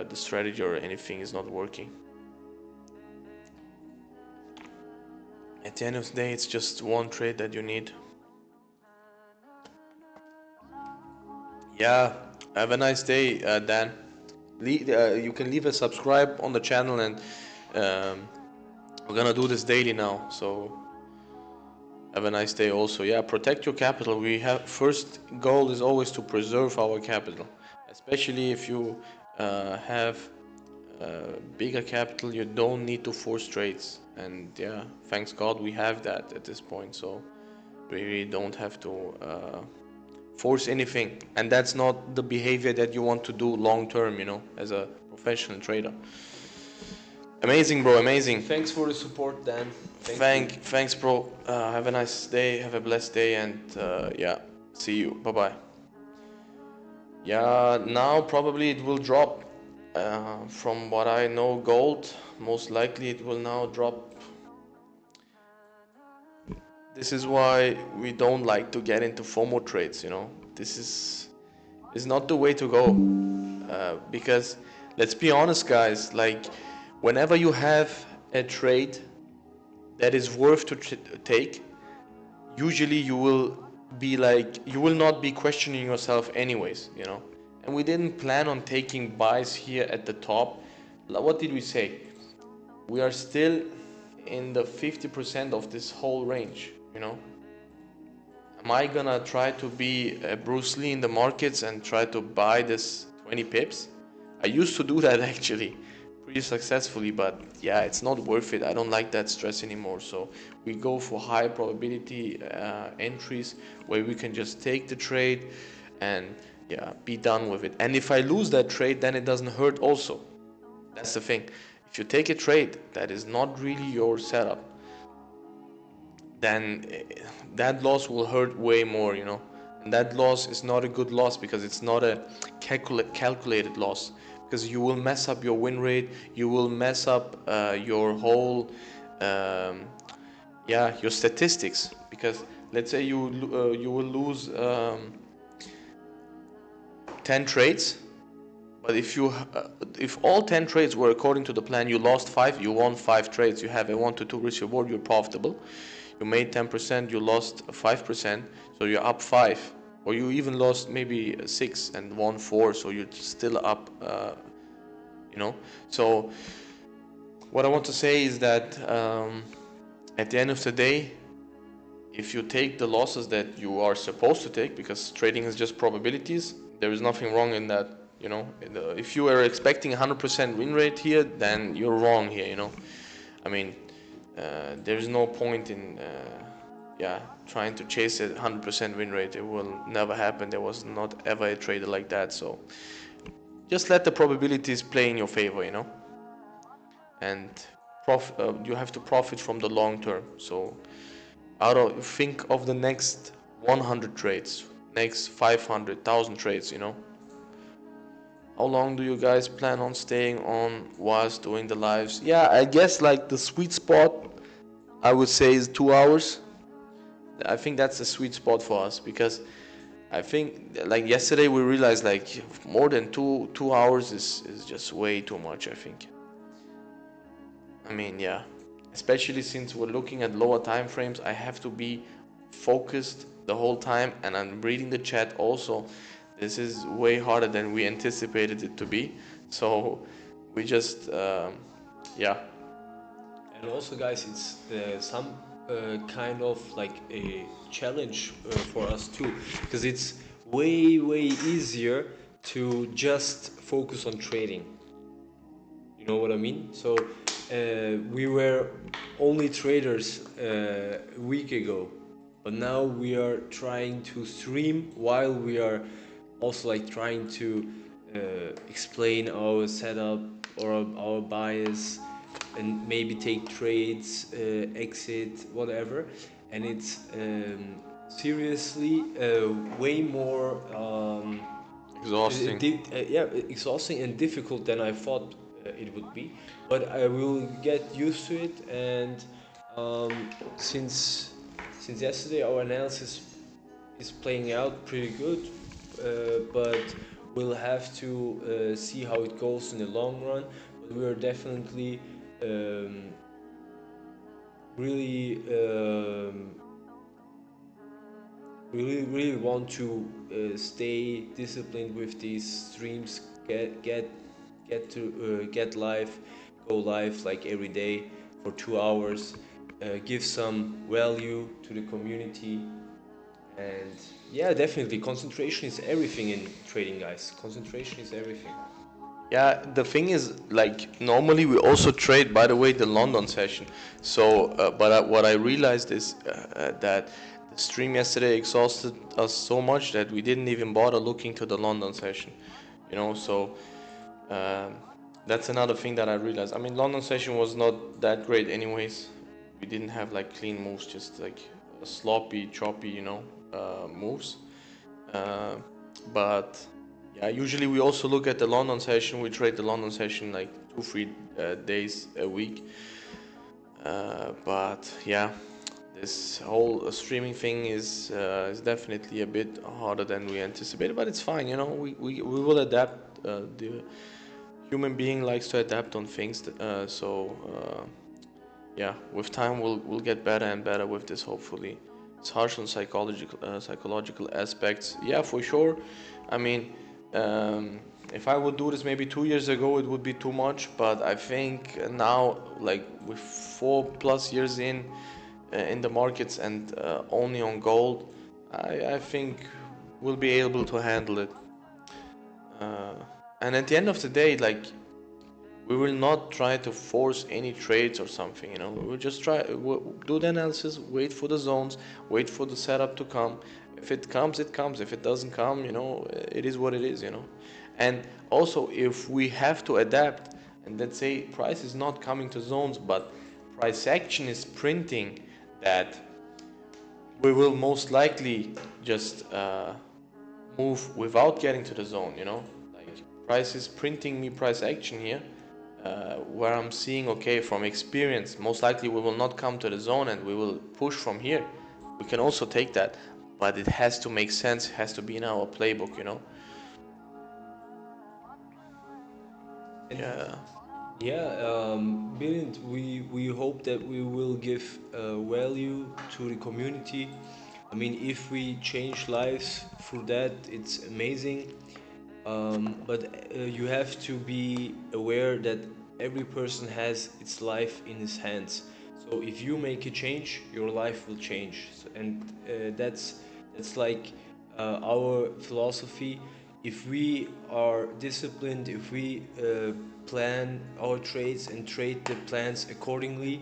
the strategy or anything is not working. At the end of the day, it's just one trade that you need. Yeah, have a nice day, Dan. You can leave a subscribe on the channel, and we're gonna do this daily now. So have a nice day also. Yeah, protect your capital. We have first goal is always to preserve our capital, especially if you have bigger capital. You don't need to force trades, and yeah, thanks God we have that at this point. So we really don't have to force anything, and that's not the behavior that you want to do long term, you know, as a professional trader. Amazing, bro, amazing. Thanks for the support, Dan. Thanks, bro. Have a nice day, have a blessed day, and yeah, see you. Bye bye. Yeah, now probably it will drop. From what I know, gold, most likely it will now drop. This is why we don't like to get into FOMO trades, you know. This is not the way to go. Because let's be honest, guys, like whenever you have a trade that is worth to take, usually you will be like, you will not be questioning yourself anyways, you know. And we didn't plan on taking buys here at the top. What did we say? We are still in the 50% of this whole range, you know. Am I gonna try to be Bruce Lee in the markets and try to buy this 20 pips? I used to do that actually pretty successfully, but yeah, it's not worth it. I don't like that stress anymore. So we go for high probability entries where we can just take the trade and yeah, be done with it. And if I lose that trade, then it doesn't hurt also. That's the thing. If you take a trade that is not really your setup, then that loss will hurt way more, you know. And that loss is not a good loss because it's not a calculated loss, because you will mess up your win rate, you will mess up your whole your statistics. Because let's say you will lose 10 trades, but if all 10 trades were according to the plan, you lost 5, you won 5 trades, you have a 1 to 2 risk reward, you're profitable. You made 10%, you lost 5%, so you're up 5. Or you even lost maybe 6 and won 4, so you're still up, you know. So what I want to say is that at the end of the day, if you take the losses that you are supposed to take, because trading is just probabilities, there is nothing wrong in that, you know. If you are expecting 100% win rate here, then you're wrong here, you know. I mean, there is no point in trying to chase a 100% win rate. It will never happen. There was not ever a trader like that. So just let the probabilities play in your favor, you know. And you have to profit from the long term. So think of the next 100 trades, next 500,000 trades, you know. How long do you guys plan on staying on whilst doing the lives? Yeah, I guess like the sweet spot, I would say, is 2 hours. I think that's the sweet spot for us, because I think like yesterday we realized like more than two hours is just way too much, I think. I mean, yeah, especially since we're looking at lower time frames, I have to be focused the whole time, and I'm reading the chat also. This is way harder than we anticipated it to be. So we just, yeah. And also, guys, it's some kind of like a challenge for us too, because it's way easier to just focus on trading. You know what I mean? So we were only traders a week ago, but now we are trying to stream while we are also like trying to explain our setup or our bias, and maybe take trades, exit, whatever. And it's seriously way more Exhausting. exhausting and difficult than I thought it would be. But I will get used to it, and since yesterday our analysis is playing out pretty good, but we'll have to see how it goes in the long run. But we are definitely really want to stay disciplined with these streams, get live, go live like every day for 2 hours, give some value to the community. And yeah, definitely concentration is everything in trading, guys. Concentration is everything. Yeah, the thing is, like, normally we also trade, by the way, the London session. So, what I realized is that the stream yesterday exhausted us so much that we didn't even bother looking to the London session, you know. So that's another thing that I realized. I mean, London session was not that great anyways. We didn't have like clean moves, just like sloppy, choppy, you know, moves. But yeah, usually we also look at the London session. We trade the London session like 2-3 days a week. But yeah, this whole streaming thing is definitely a bit harder than we anticipated. But it's fine, you know. We will adapt. The human being likes to adapt on things. So yeah, with time we'll get better and better with this, hopefully. It's harsh on psychological aspects, yeah, for sure. I mean, if I would do this maybe 2 years ago, it would be too much, but I think now, like with 4+ years in the markets and only on gold, I think we'll be able to handle it. uh, and at the end of the day, like, we will not try to force any trades or something, we will just do the analysis, wait for the zones, wait for the setup to come. If it comes, it comes. If it doesn't come, it is what it is. And also, if we have to adapt, and let's say price is not coming to zones, but price action is printing that, we will most likely just move without getting to the zone. Like, price is printing me price action here, where I'm seeing, okay, from experience, most likely we will not come to the zone and we will push from here. We can also take that, but it has to make sense, it has to be in our playbook. And Yeah, yeah, brilliant. We hope that we will give value to the community. I mean, if we change lives through that, it's amazing. But you have to be aware that every person has its life in his hands. So if you make a change, your life will change. And that's like our philosophy. If we are disciplined, if we plan our trades and trade the plans accordingly,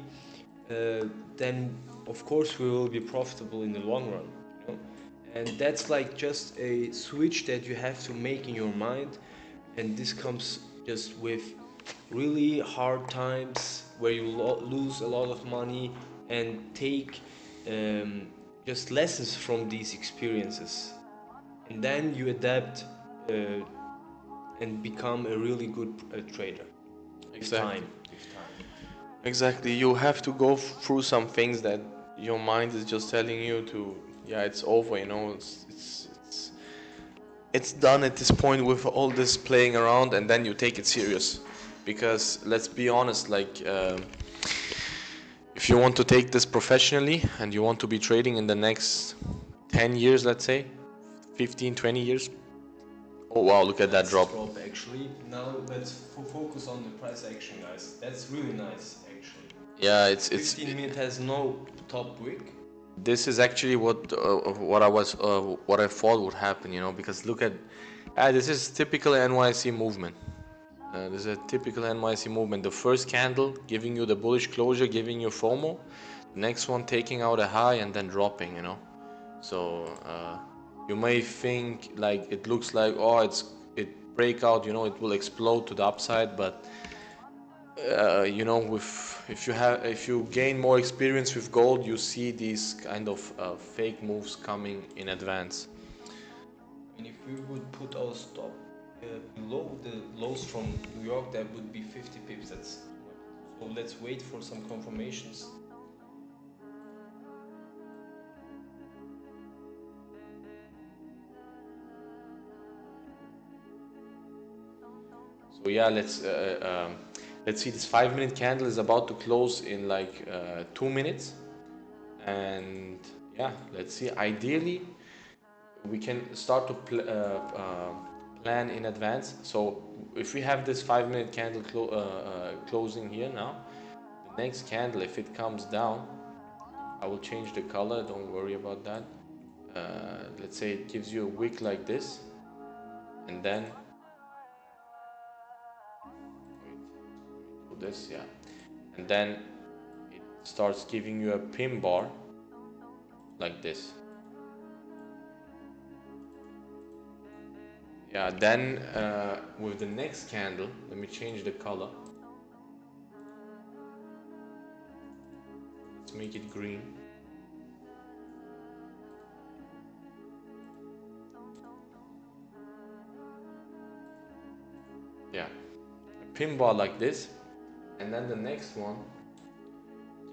then of course we will be profitable in the long run. You know? And that's like just a switch that you have to make in your mind, and this comes just with really hard times where you lose a lot of money, and take um, just lessons from these experiences, and then you adapt and become a really good trader with exactly. time. With time. Exactly. You have to go through some things that your mind is just telling you to, yeah, it's over, it's done at this point with all this playing around, and then you take it serious. Because let's be honest, like, if you want to take this professionally and you want to be trading in the next 10 years, let's say 15, 20 years. Oh wow, look at that Nice drop. drop actually. Now let's focus on the price action, guys. That's really nice actually. Yeah, it's 15 minute has no top wick. this is actually what I thought would happen, because look at, this is typical NYC movement. This is a typical NYC movement. The first candle giving you the bullish closure, giving you FOMO. The next one taking out a high and then dropping. So you may think like it looks like, oh, it breakout, it will explode to the upside, but with if you gain more experience with gold, you see these kind of fake moves coming in advance. And if we would put our stop below the lows from New York, that would be 50 pips. That's too much. So let's wait for some confirmations. So yeah, let's see. This 5 minute candle is about to close in like 2 minutes, and yeah, let's see. Ideally, we can start to plan in advance. So if we have this 5 minute candle closing here now, the next candle, if it comes down, I will change the color. Don't worry about that. Let's say it gives you a wick like this, and then wait, do this, yeah, and then it starts giving you a pin bar like this. Yeah, then with the next candle, let me change the color. Let's make it green. Yeah, a pin bar like this, and then the next one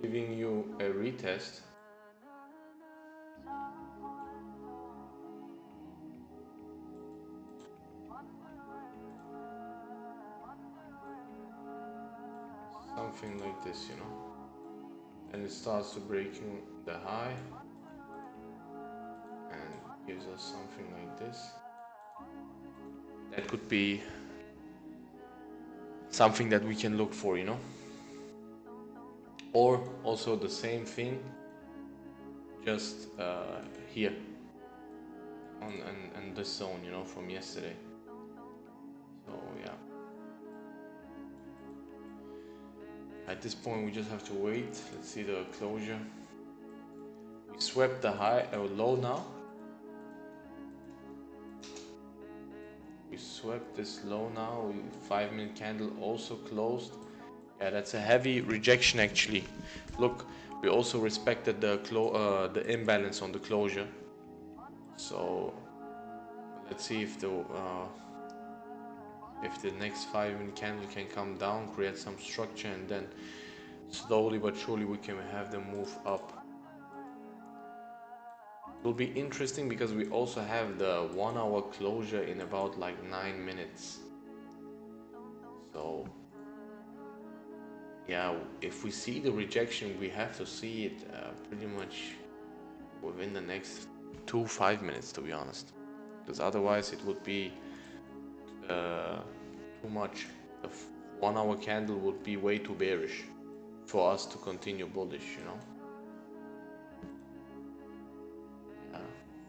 giving you a retest. Something like this. and it starts to breaking the high and gives us something like this. That could be something that we can look for, you know. Or also the same thing, just here on this zone, you know, from yesterday. So yeah, at this point we just have to wait. Let's see the closure. We swept the high low now. We swept this low now. 5-minute candle also closed. Yeah, that's a heavy rejection actually. Look, we also respected the imbalance on the closure. So let's see if the next 5-minute candle can come down, create some structure, and then slowly but surely we can have them move up. It will be interesting because we also have the 1 hour closure in about like 9 minutes. So yeah, if we see the rejection, we have to see it pretty much within the next 5 minutes, to be honest, because otherwise it would be too much. The 1 hour candle would be way too bearish for us to continue bullish, you know.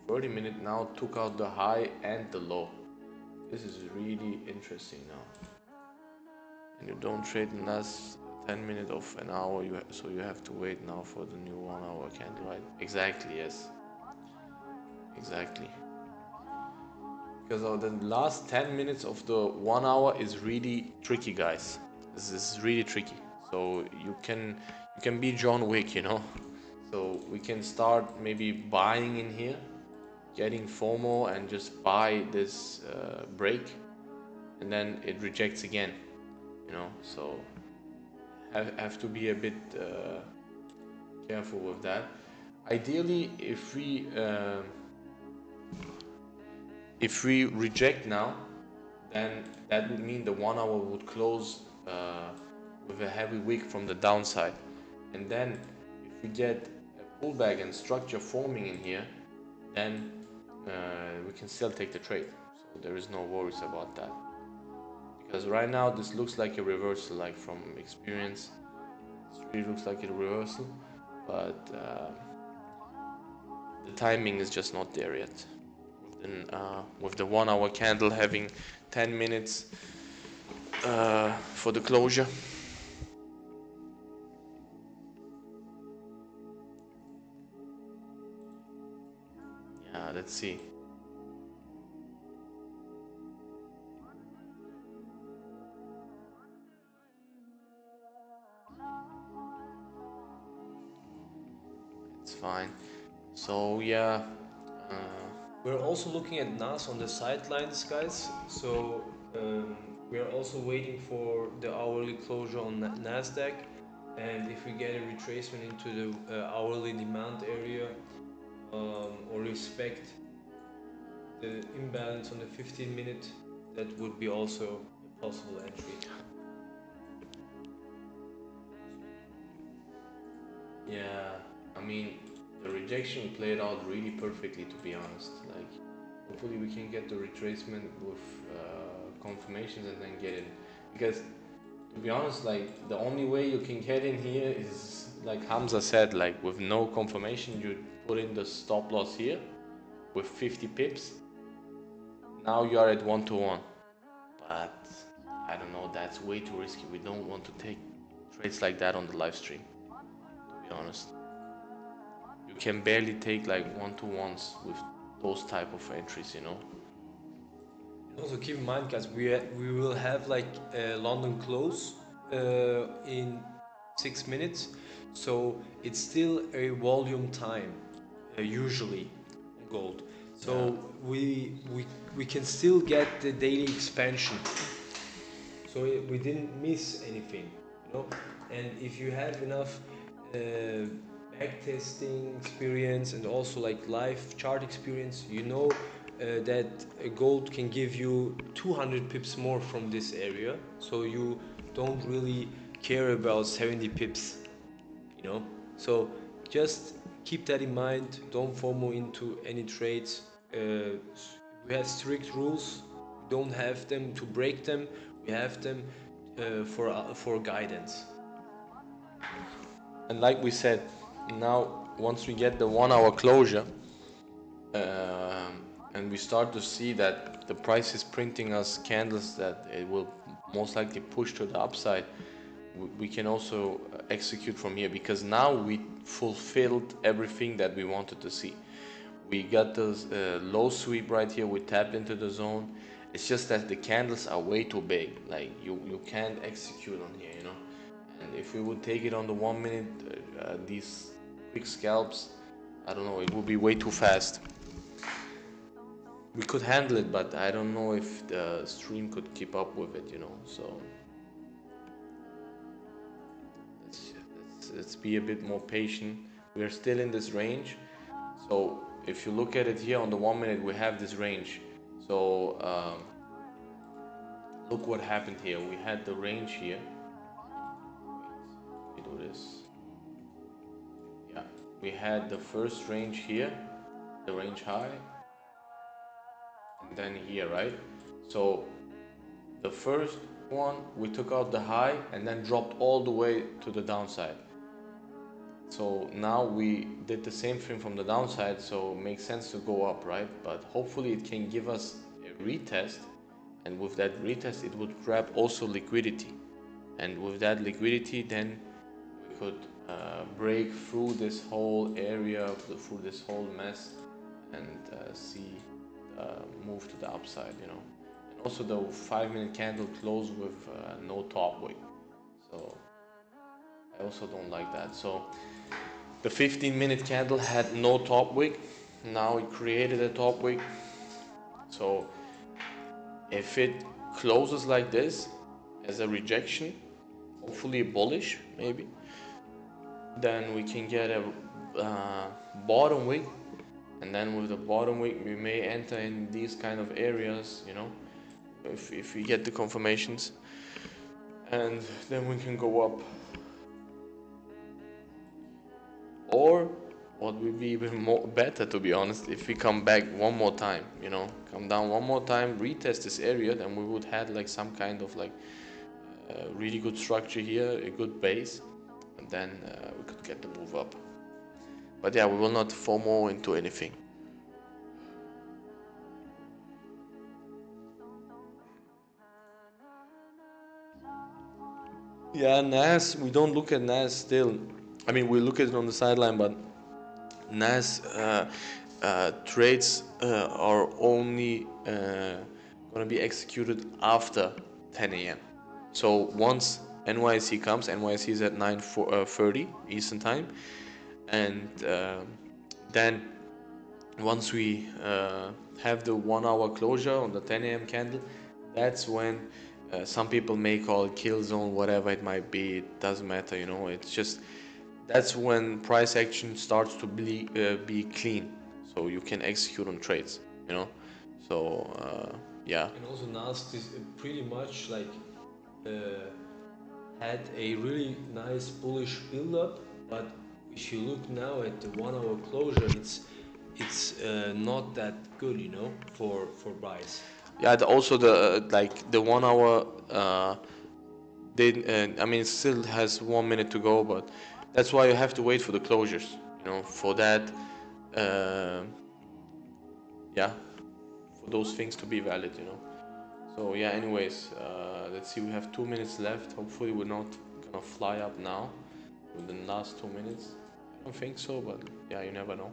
30-minute now took out the high and the low. This is really interesting now. And you don't trade in last 10 minutes of an hour, so you have to wait now for the new 1 hour candle, right? Exactly, yes. Exactly. Because the last 10 minutes of the 1 hour is really tricky, guys. This is really tricky. So you can be John Wick, you know. So we can start maybe buying in here, getting FOMO, and just buy this break, and then it rejects again, you know. So have to be a bit careful with that. Ideally, if we reject now, then that would mean the 1 hour would close with a heavy wick from the downside, and then if we get a pullback and structure forming in here, then we can still take the trade. So there is no worries about that, because right now this looks like a reversal, like from experience it really looks like a reversal, but the timing is just not there yet. With the 1 hour candle having 10 minutes for the closure. Yeah, let's see. It's fine. So yeah, We're also looking at NAS on the sidelines, guys. So we are also waiting for the hourly closure on Nasdaq, and if we get a retracement into the hourly demand area, or respect the imbalance on the 15-minute, that would be also a possible entry. yeah. I mean, the rejection played out really perfectly, to be honest. Like, hopefully we can get the retracement with confirmations and then get in. Because, to be honest, like, the only way you can get in here is, like Hamza said, like, with no confirmation, you put in the stop loss here with 50 pips. Now you are at 1-to-1. But, I don't know, that's way too risky. We don't want to take trades like that on the live stream, to be honest. You can barely take like 1-to-1s with those type of entries, you know. Also keep in mind, guys, we will have like a London close in 6 minutes, so it's still a volume time usually on gold. So we can still get the daily expansion. So we didn't miss anything, you know. And if you have enough backtesting experience and also like live chart experience, you know that gold can give you 200 pips more from this area, so you don't really care about 70 pips, you know. So just keep that in mind. Don't FOMO into any trades. We have strict rules. We don't have them to break them. We have them for guidance. And like we said, now once we get the 1 hour closure, and we start to see that the price is printing us candles that it will most likely push to the upside, we can also execute from here, because now we fulfilled everything that we wanted to see. We got this low sweep right here, we tapped into the zone. It's just that the candles are way too big, like you can't execute on here, you know. And if we would take it on the 1 minute, these quick scalps, I don't know, it would be way too fast. We could handle it, but I don't know if the stream could keep up with it, you know. So let's be a bit more patient. We are still in this range. So if you look at it here on the 1 minute, we have this range. So look what happened here. We had the range here. Wait, let me do this. Yeah, we had the first range here, the range high, and then here, right? So the first one, we took out the high and then dropped all the way to the downside. So now we did the same thing from the downside, so it makes sense to go up, right? But hopefully it can give us a retest, and with that retest it would grab also liquidity, and with that liquidity then we could break through this whole area, through this whole mess, and see move to the upside, you know. And also the 5-minute candle closed with no top wick, so I also don't like that. So the 15-minute candle had no top wick. Now it created a top wick. So if it closes like this as a rejection, hopefully bullish maybe, then we can get a bottom wick, and then with the bottom wick we may enter in these kind of areas, you know, if we get the confirmations, and then we can go up. Or what would be even more better, to be honest, if we come back one more time, you know, come down one more time, retest this area, then we would have like some kind of like really good structure here, a good base, and then we could get the move up. But yeah, we will not FOMO into anything. Yeah, NAS, we don't look at NAS still. I mean, we look at it on the sideline, but NAS trades are only going to be executed after 10 a.m. So once NYC comes, NYC is at 9:30 Eastern time, and then once we have the 1 hour closure on the 10 a.m. candle, that's when some people may call it kill zone, whatever it might be. It doesn't matter, you know. It's just that's when price action starts to be clean, so you can execute on trades, you know. So yeah. And also Nasdaq is pretty much like had a really nice bullish build-up, but if you look now at the 1 hour closure, it's not that good, you know, for buys. Yeah, also the like the 1 hour I mean, it still has 1 minute to go, but that's why you have to wait for the closures, you know, for that yeah, for those things to be valid, you know. So yeah, anyways, let's see, we have 2 minutes left. Hopefully we're not gonna fly up now within the last 2 minutes. I don't think so, but yeah, you never know.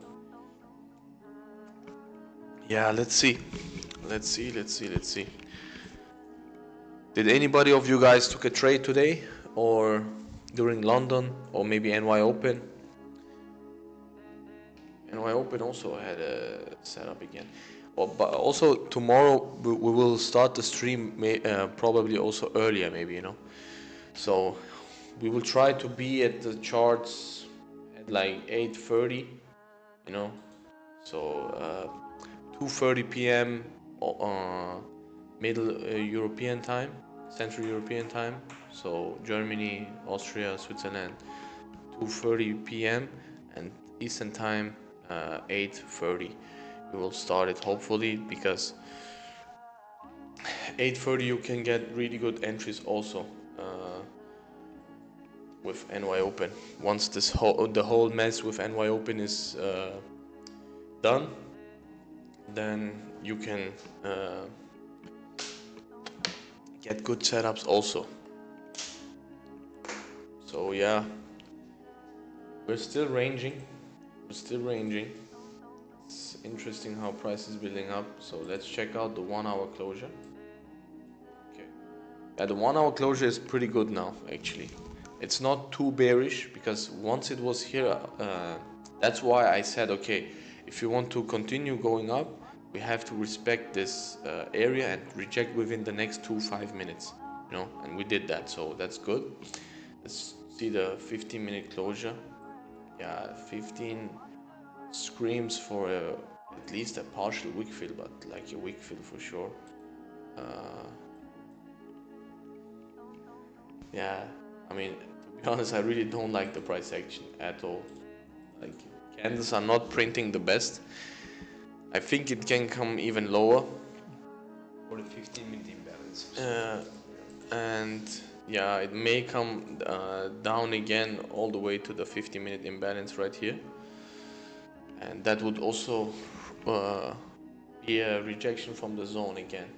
Yeah, let's see. Let's see. Did anybody of you guys took a trade today, or during London, or maybe NY Open? NY Open also had a setup again. But also tomorrow we will start the stream, probably also earlier, maybe, you know. So we will try to be at the charts at like 8:30, you know. So 2:30 p.m. Middle European time, Central European time. So Germany, Austria, Switzerland, 2:30 p.m. and Eastern time 8:30. We will start it hopefully, because 8:30 you can get really good entries also with NY Open. Once the whole mess with NY Open is done, then you can get good setups also. So yeah, we're still ranging. It's interesting how price is building up. So let's check out the 1 hour closure. Okay, yeah, the 1 hour closure is pretty good now actually. It's not too bearish, because once it was here, that's why I said, okay, if you want to continue going up, we have to respect this area and reject within the next 5 minutes, you know, and we did that, so that's good. Let's see the 15-minute closure. Yeah, 15 screams for at least a partial wick fill, but like a wick fill for sure. Yeah, I mean, to be honest, I really don't like the price action at all. Like, candles are not printing the best. I think it can come even lower. For the 15-minute imbalance. And yeah, it may come down again all the way to the 50-minute imbalance right here. And that would also be a rejection from the zone again.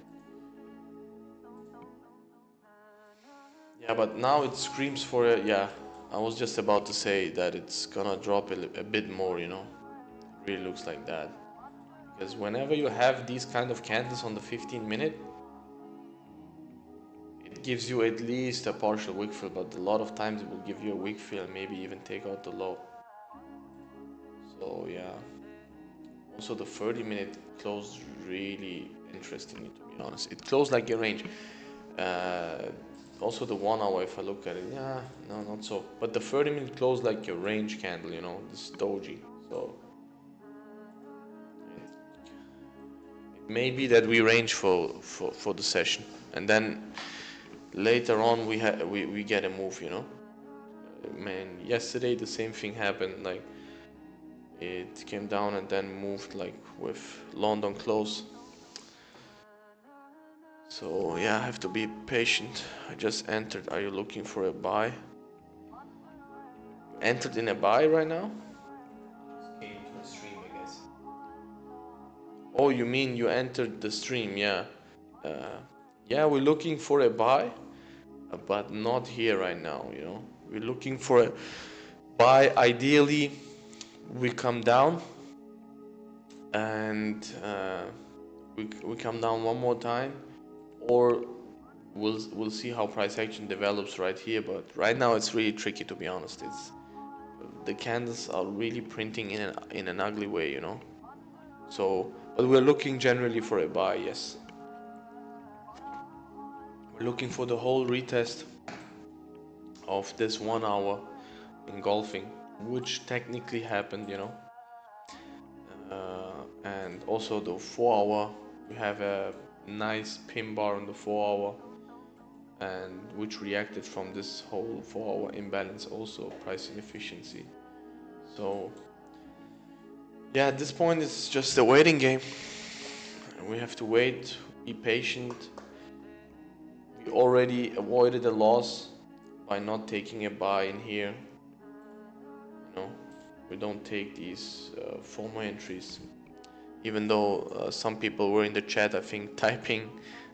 Yeah, but now it screams for a, yeah, I was just about to say that it's gonna drop a bit more, you know. It really looks like that. Because whenever you have these kind of candles on the 15-minute, it gives you at least a partial wick fill, but a lot of times it will give you a wick fill and maybe even take out the low. So yeah. Also the 30-minute closed really interesting, to be honest. It closed like a range. Also the 1 hour, if I look at it, yeah, no, not so. But the 30-minute closed like a range candle, you know, this doji. So it may be that we range for the session, and then later on we get a move, you know. Man, yesterday the same thing happened. Like, it came down and then moved like with London close. So yeah, I have to be patient. I just entered. Are you looking for a buy? Entered in a buy right now? Came to the stream, I guess. Oh, you mean you entered the stream? Yeah. Yeah, we're looking for a buy, but not here right now, you know. We're looking for a buy. Ideally, we come down and we come down one more time, or we'll see how price action develops right here. But right now it's really tricky, to be honest. It's the candles are really printing in an ugly way, you know. So, but we're looking generally for a buy, yes. We're looking for the whole retest of this 1 hour engulfing, which technically happened, you know. And also the 4 hour, we have a nice pin bar on the 4 hour, and which reacted from this whole 4 hour imbalance, also price inefficiency. So yeah, at this point it's just a waiting game. We have to wait, be patient. We already avoided a loss by not taking a buy in here. You know, we don't take these FOMO entries. Even though some people were in the chat, I think, typing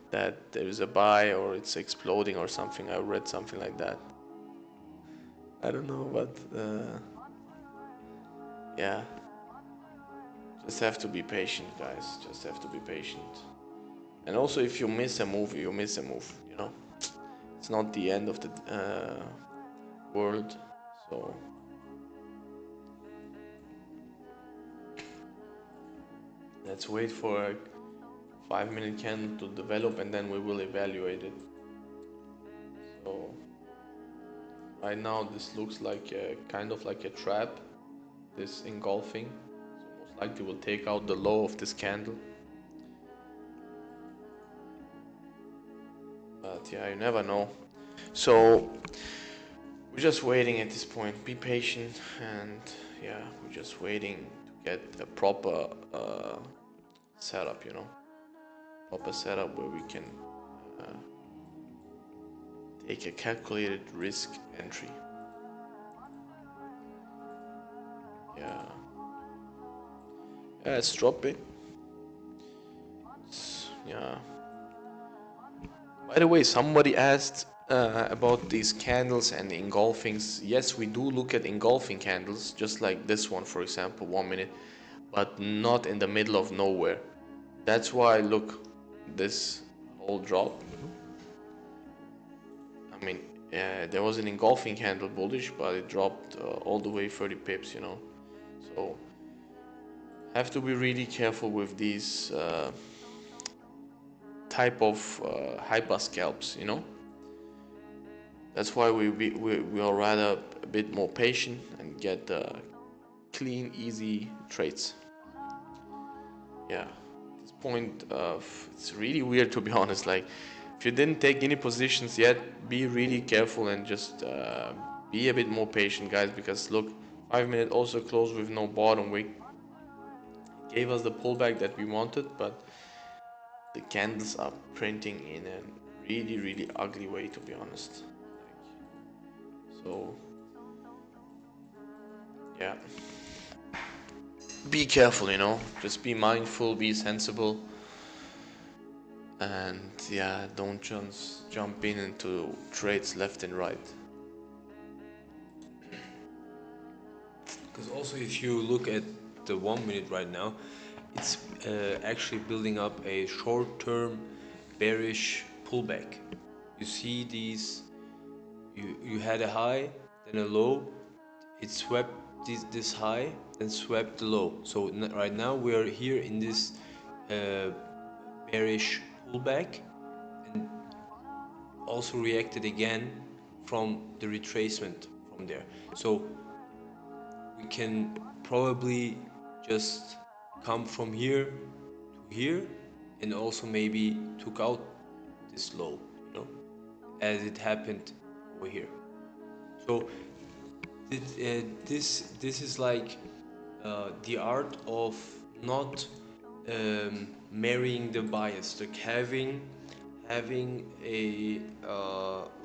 that there is a buy or it's exploding or something. I read something like that. I don't know, but yeah. Just have to be patient, guys. Just have to be patient. And also, if you miss a move, you miss a move, you know. It's not the end of the world, so let's wait for a 5-minute candle to develop and then we will evaluate it. So right now this looks like a kind of like a trap, this engulfing. So most likely we'll take out the low of this candle. But yeah, you never know. So we're just waiting at this point. Be patient, and yeah, we're just waiting to get a proper setup, you know, proper setup where we can uh, take a calculated risk entry. Yeah, yeah, it's dropping. Yeah. By the way, somebody asked about these candles and engulfings. Yes, we do look at engulfing candles, just like this one, for example, 1 minute, but not in the middle of nowhere. That's why, look, this whole drop. I mean, there was an engulfing candle bullish, but it dropped all the way 30 pips, you know. So, have to be really careful with these type of hyper scalps, you know. That's why we are rather a bit more patient and get clean, easy trades. Yeah, at this point, it's really weird to be honest. Like, if you didn't take any positions yet, be really careful and just be a bit more patient, guys. Because look, 5 minute also closed with no bottom wick. It gave us the pullback that we wanted, but the candles are printing in a really ugly way, to be honest. So yeah, be careful, you know, just be mindful, be sensible, and yeah, don't just jump in into trades left and right. Because also, if you look at the 1 minute right now, it's actually building up a short-term bearish pullback. You see these, you had a high, then a low, it swept this high, then swept the low. So right now we are here in this bearish pullback, and also reacted again from the retracement from there. So we can probably just come from here to here, and also maybe took out this low, you know, as it happened over here. So this is like the art of not marrying the bias, like having a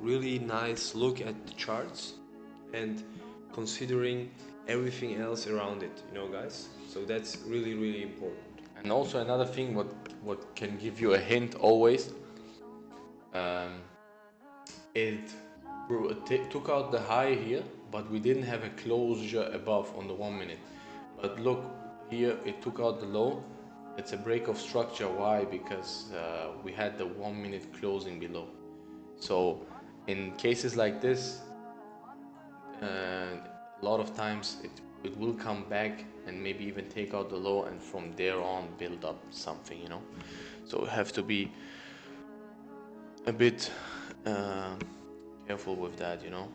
really nice look at the charts and considering everything else around it, you know, guys. So that's really important. And also another thing, what can give you a hint always, um, it took out the high here, but we didn't have a closure above on the 1 minute. But look here, it took out the low. It's a break of structure. Why? Because we had the 1 minute closing below. So in cases like this, a lot of times it will come back and maybe even take out the low, and from there on build up something, you know. So we have to be a bit careful with that, you know.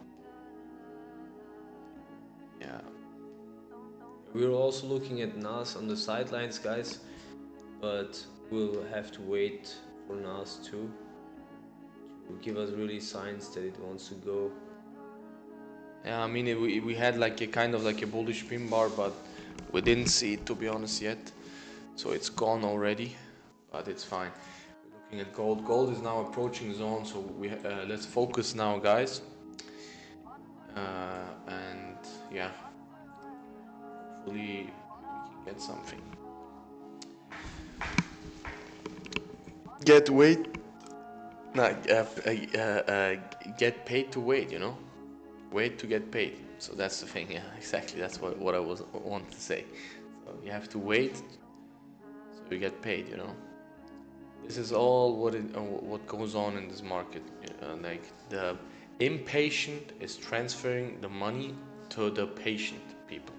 Yeah. We're also looking at Nas on the sidelines, guys, but we'll have to wait for Nas to give us really signs that it wants to go. Yeah, I mean, we had like a kind of like a bullish pin bar, but we didn't see it, to be honest, yet. So it's gone already, but it's fine. We're looking at gold. Gold is now approaching zone, so let's focus now, guys. And yeah, hopefully we can get something. Get paid to wait, you know. Wait to get paid. So that's the thing. Yeah, exactly. That's what I want to say. So you have to wait, so you get paid. You know. This is all what goes on in this market. Like the impatient is transferring the money to the patient people.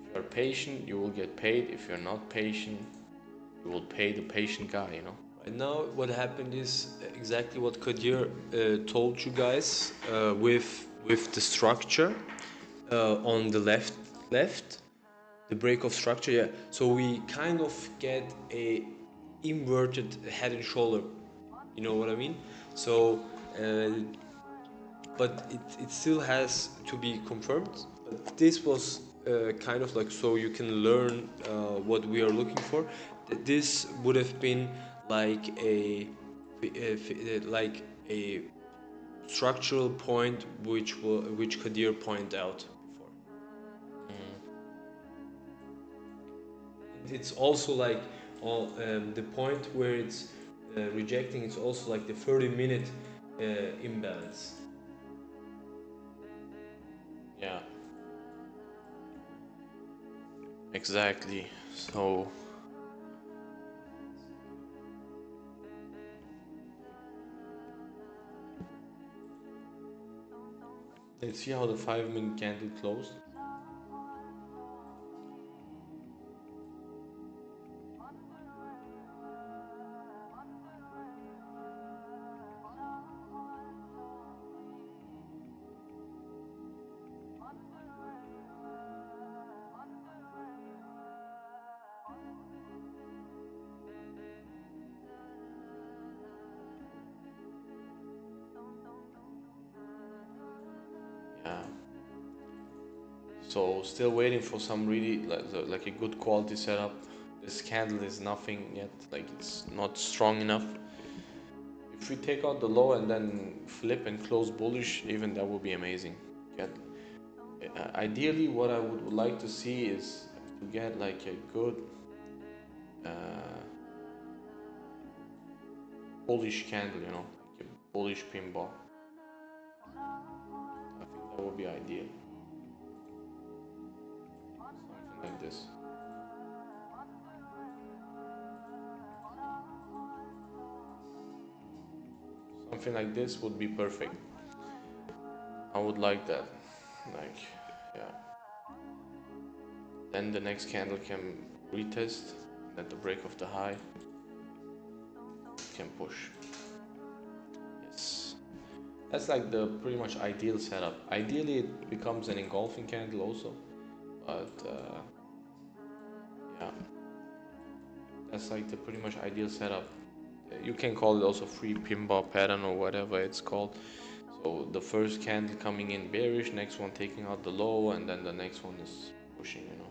If you're patient, you will get paid. If you're not patient, you will pay the patient guy. You know. Right now, what happened is exactly what Kadir told you guys with the structure on the left, the break of structure. Yeah. So we kind of get a inverted head and shoulder. You know what I mean? So but it still has to be confirmed. But this was kind of like, so you can learn what we are looking for. This would have been like like a structural point which Kadir pointed out before. It's also like the point where it's rejecting. It's also like the 30-minute imbalance. Yeah. Exactly. So let's see how the 5-minute candle closed. Yeah. So still waiting for some really like a good quality setup. This candle is nothing yet, like it's not strong enough. If we take out the low and then flip and close bullish, even that would be amazing. Get, ideally what I would like to see is to get like a good bullish candle, you know, like a bullish pin bar. I think that would be ideal. Something like this. Something like this would be perfect. I would like that. Like, yeah. Then the next candle can retest at the break of the high. Can push. Yes. That's like the pretty much ideal setup. Ideally, it becomes an engulfing candle also, but yeah, that's like the pretty much ideal setup. You can call it also free pin bar pattern or whatever it's called. So the first candle coming in bearish, next one taking out the low, and then the next one is pushing, you know.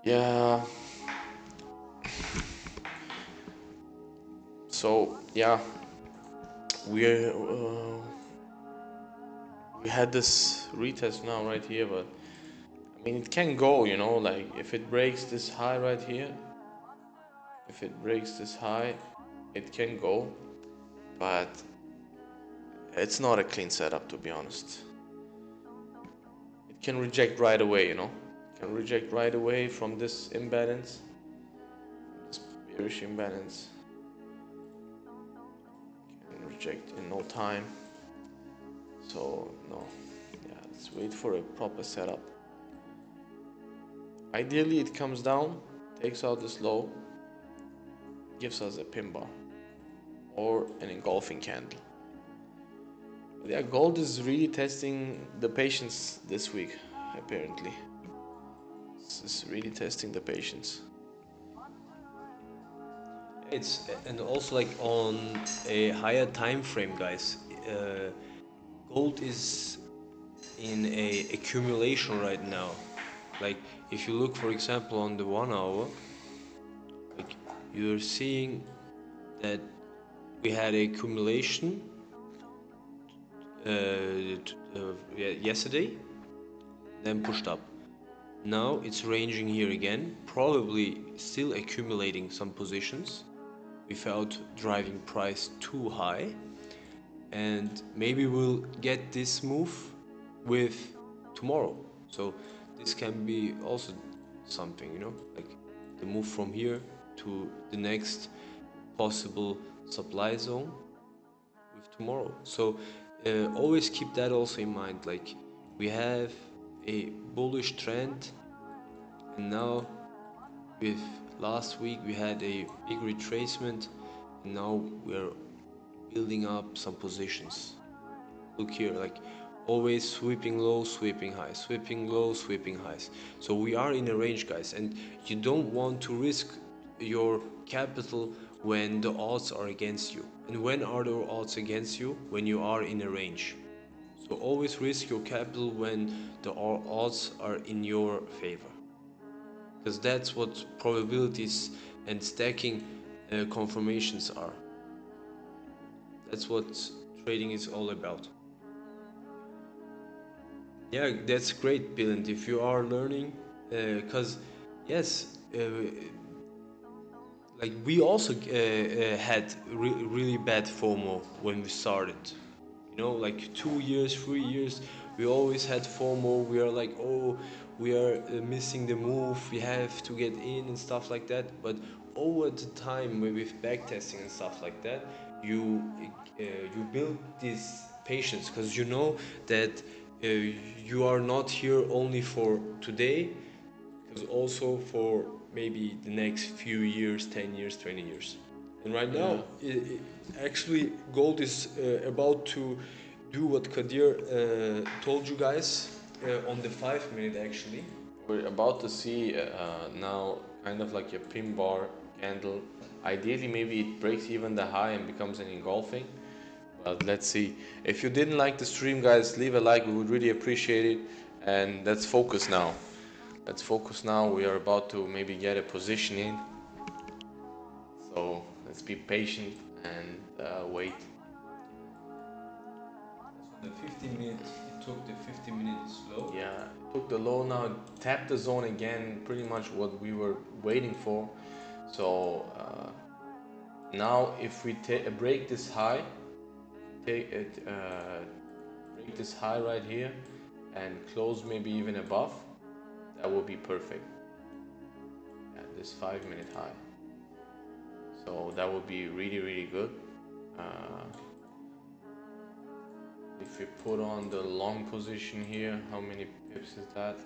Yeah. So yeah, we're we had this retest now right here, but I mean it can go, you know, like if it breaks this high right here, if it breaks this high, it can go, but it's not a clean setup, to be honest. It can reject right away, you know, it can reject right away from this imbalance, this bearish imbalance. Can reject in no time. So no, yeah, let's wait for a proper setup. Ideally it comes down, takes out this low, gives us a pin bar or an engulfing candle. Yeah, gold is really testing the patience this week, apparently. This is really testing the patience. It's and also like on a higher time frame, guys. Gold is in a accumulation right now. Like if you look, for example, on the 1 hour, like you're seeing that we had a accumulation yesterday, then pushed up. Now it's ranging here again, probably still accumulating some positions without driving price too high, and maybe we'll get this move with tomorrow. So this can be also something, you know, like the move from here to the next possible supply zone with tomorrow. So always keep that also in mind. Like we have a bullish trend, and now with last week we had a big retracement, and now we're building up some positions. Look here, like always sweeping low, sweeping high, sweeping low, sweeping highs. So we are in a range, guys, and you don't want to risk your capital when the odds are against you. And when are the odds against you? When you are in a range. So always risk your capital when the odds are in your favor, because that's what probabilities and stacking confirmations are. That's what trading is all about. Yeah, that's great, Billent. If you are learning, because yes, like we also had really bad FOMO when we started. You know, like 2 years, 3 years, we always had FOMO. We are like, oh, we are missing the move. We have to get in and stuff like that. But over the time, with backtesting and stuff like that, you build this patience, because you know that you are not here only for today, because also for maybe the next few years, 10 years, 20 years. And right now, actually, gold is about to do what Kadir told you guys on the 5 minute actually. We're about to see now kind of like a pin bar candle. Ideally, maybe it breaks even the high and becomes an engulfing. But let's see. If you didn't like the stream, guys, leave a like. We would really appreciate it. And let's focus now. Let's focus now. We are about to maybe get a position in. So let's be patient and wait. So the 15 minute, it took the 15 minutes low. Yeah, took the low now, tapped the zone again, pretty much what we were waiting for. So now if we break this high, break this high right here and close maybe even above, that will be perfect at this 5 minute high. So that would be really good. If we put on the long position here, how many pips is that?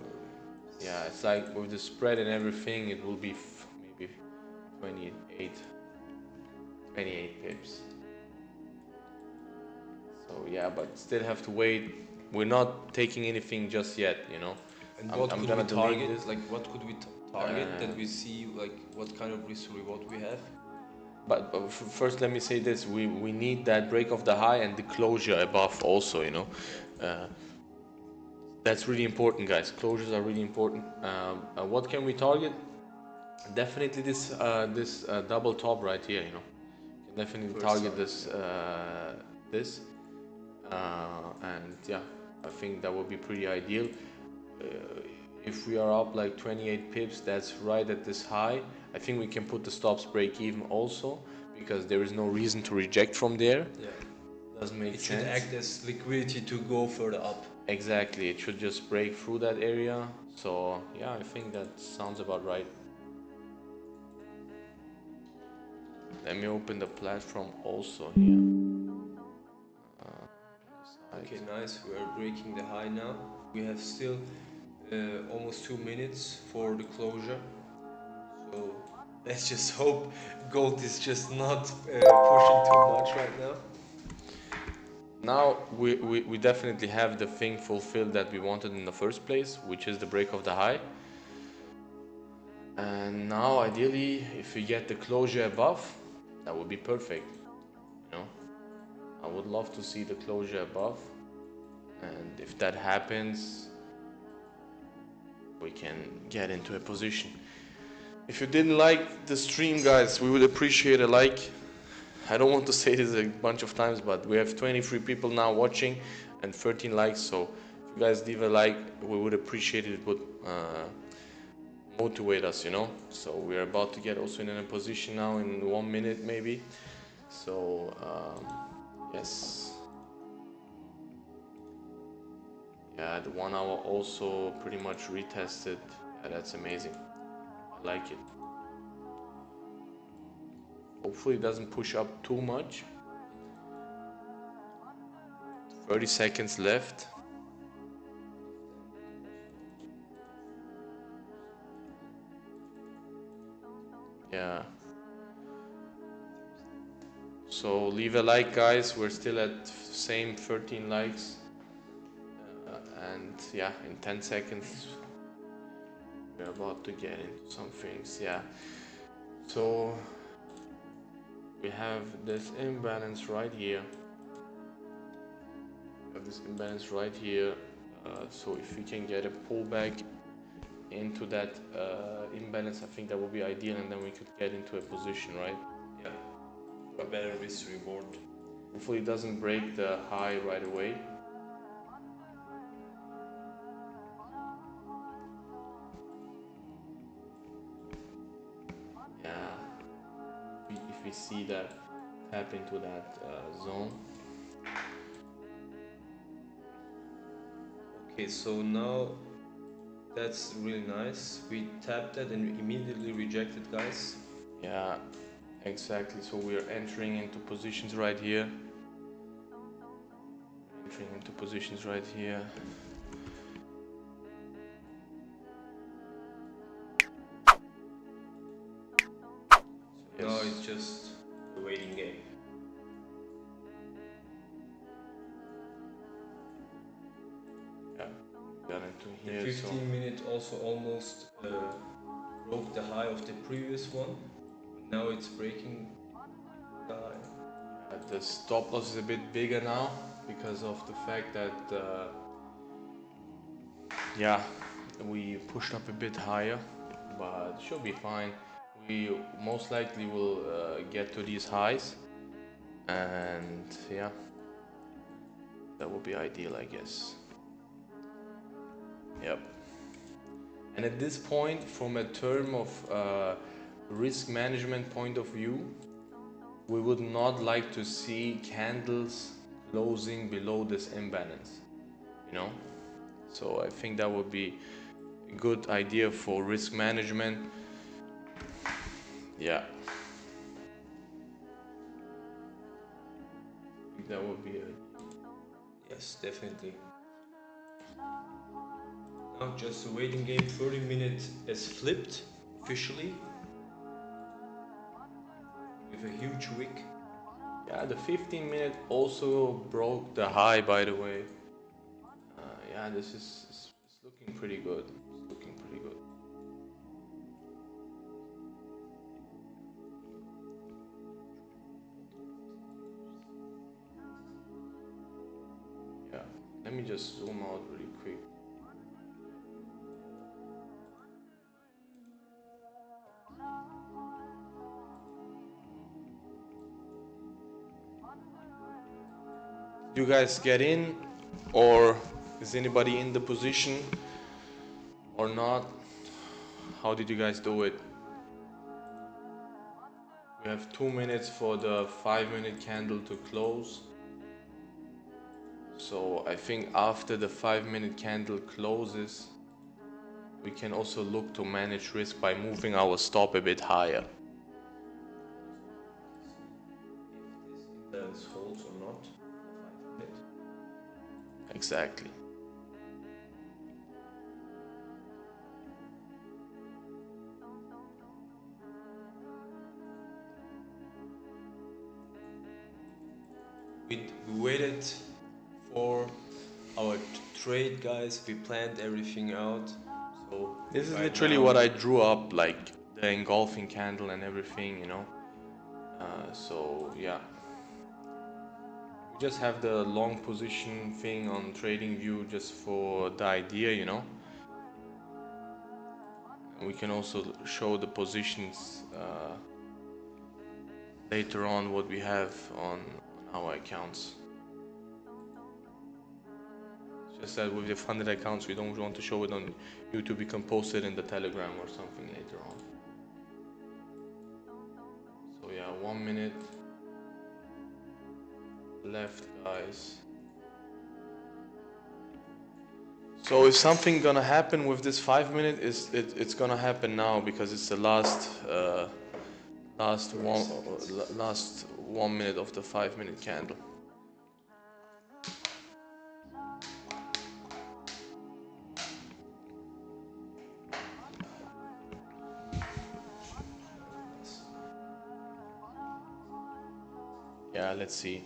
Yeah, it's like with the spread and everything, it will be maybe 28 pips. So yeah, but still have to wait. We're not taking anything just yet, you know. And what could we target? Like what could we target that we see, like what kind of risk reward we have? But first, let me say this: we need that break of the high and the closure above also. You know, that's really important, guys. Closures are really important. What can we target? Definitely this double top right here. You know, can definitely target this and yeah, I think that would be pretty ideal. If we are up like 28 pips, that's right at this high. I think we can put the stops break even also, because there is no reason to reject from there. Yeah, doesn't make sense. It should act as liquidity to go further up. Exactly, it should just break through that area. So yeah, I think that sounds about right. Let me open the platform also here. Okay, nice. We are breaking the high now. We have still almost 2 minutes for the closure. So let's just hope gold is just not pushing too much right now. Now we definitely have the thing fulfilled that we wanted in the first place, which is the break of the high. And now ideally, if we get the closure above, that would be perfect. You know, I would love to see the closure above, and if that happens, we can get into a position. If you didn't like the stream, guys, we would appreciate a like. I don't want to say this a bunch of times, but we have 23 people now watching and 13 likes. So if you guys leave a like, we would appreciate it. It would motivate us, you know. So we're about to get also in a position now in 1 minute maybe. So yes, Yeah, the 1 hour also pretty much retested. Yeah, that's amazing. I like it. Hopefully it doesn't push up too much. 30 seconds left. Yeah. So leave a like, guys. We're still at same 13 likes. And yeah, in 10 seconds we're about to get into some things. Yeah. So we have this imbalance right here. We have this imbalance right here. So if we can get a pullback into that imbalance, I think that would be ideal, and then we could get into a position, right? Yeah, a better risk reward. Hopefully it doesn't break the high right away. Yeah, if we see that tap into that zone. Okay, so now that's really nice. We tapped that and immediately rejected, guys. Yeah, exactly. So we are entering into positions right here. Entering into positions right here. So now it's just a waiting game. Yeah, got into The here. 15-minute also almost broke the high of the previous one. Now it's breaking the high. The stop loss is a bit bigger now because of the fact that yeah, we pushed up a bit higher, but should be fine. We most likely will get to these highs, and yeah, that would be ideal, I guess. Yep. And at this point, from a term of risk management point of view, we would not like to see candles closing below this imbalance, you know? So I think that would be a good idea for risk management. Yeah. That would be a... Yes, definitely. Now just a waiting game. 30-minute has flipped officially with a huge wick. Yeah, the 15-minute also broke the high, by the way. Yeah, this is it's looking pretty good. It's looking pretty good. Yeah, let me just zoom out really quick. You guys get in, or is anybody in the position or not? How did you guys do it? We have 2 minutes for the 5-minute candle to close. So I think after the 5-minute candle closes, we can also look to manage risk by moving our stop a bit higher. If this imbalance holds or not. 5-minute. Exactly. We waited for our trade, guys. We planned everything out. So This is right literally now, what I drew up, like the engulfing candle and everything, you know. So yeah, we just have the long position thing on TradingView just for the idea, you know. And we can also show the positions later on what we have on our accounts. Just that with the funded accounts, we don't want to show it on YouTube. We can post it in the Telegram or something later on. So yeah, 1 minute left, guys. So if something gonna happen with this 5 minute, it's gonna happen now because it's the last 1 minute of the 5 minute candle. Yeah, let's see.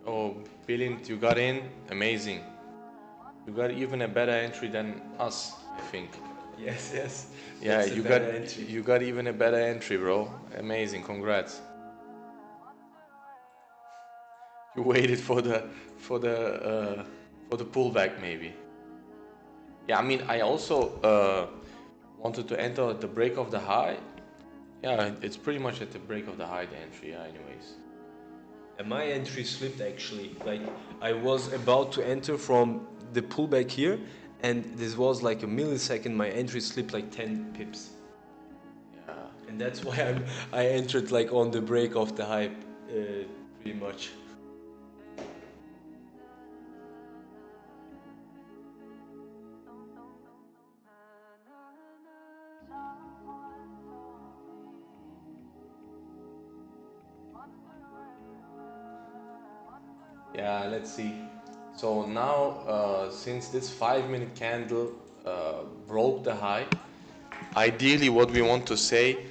Oh, Billint, you got in, amazing. You got even a better entry than us, I think. Yes, yes. Yeah, That's a you better got entry. you got even a better entry, bro. Amazing, congrats. You waited for the pullback, maybe. Yeah, I mean, I also wanted to enter at the break of the high. Yeah, it's pretty much at the break of the high, the entry. Yeah, anyways. And my entry slipped actually. Like I was about to enter from the pullback here, and this was like a millisecond. My entry slipped like 10 pips, Yeah. and that's why I entered like on the break of the hype, pretty much. Yeah, let's see. So now, since this 5 minute candle broke the high, ideally what we want to say,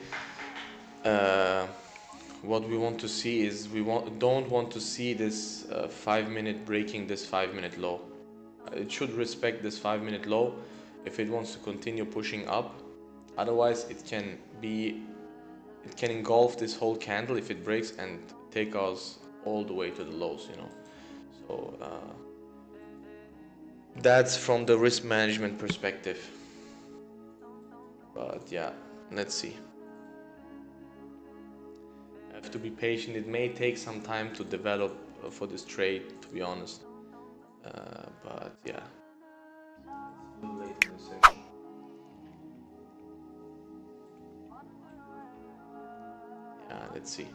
uh, what we want to see is don't want to see this 5 minute breaking this 5 minute low. It should respect this 5 minute low if it wants to continue pushing up. Otherwise, it can engulf this whole candle if it breaks and take us all the way to the lows, you know. So that's from the risk management perspective. But yeah, let's see. Have to be patient. It may take some time to develop for this trade, to be honest. But yeah. A little late in the session. Yeah, let's see.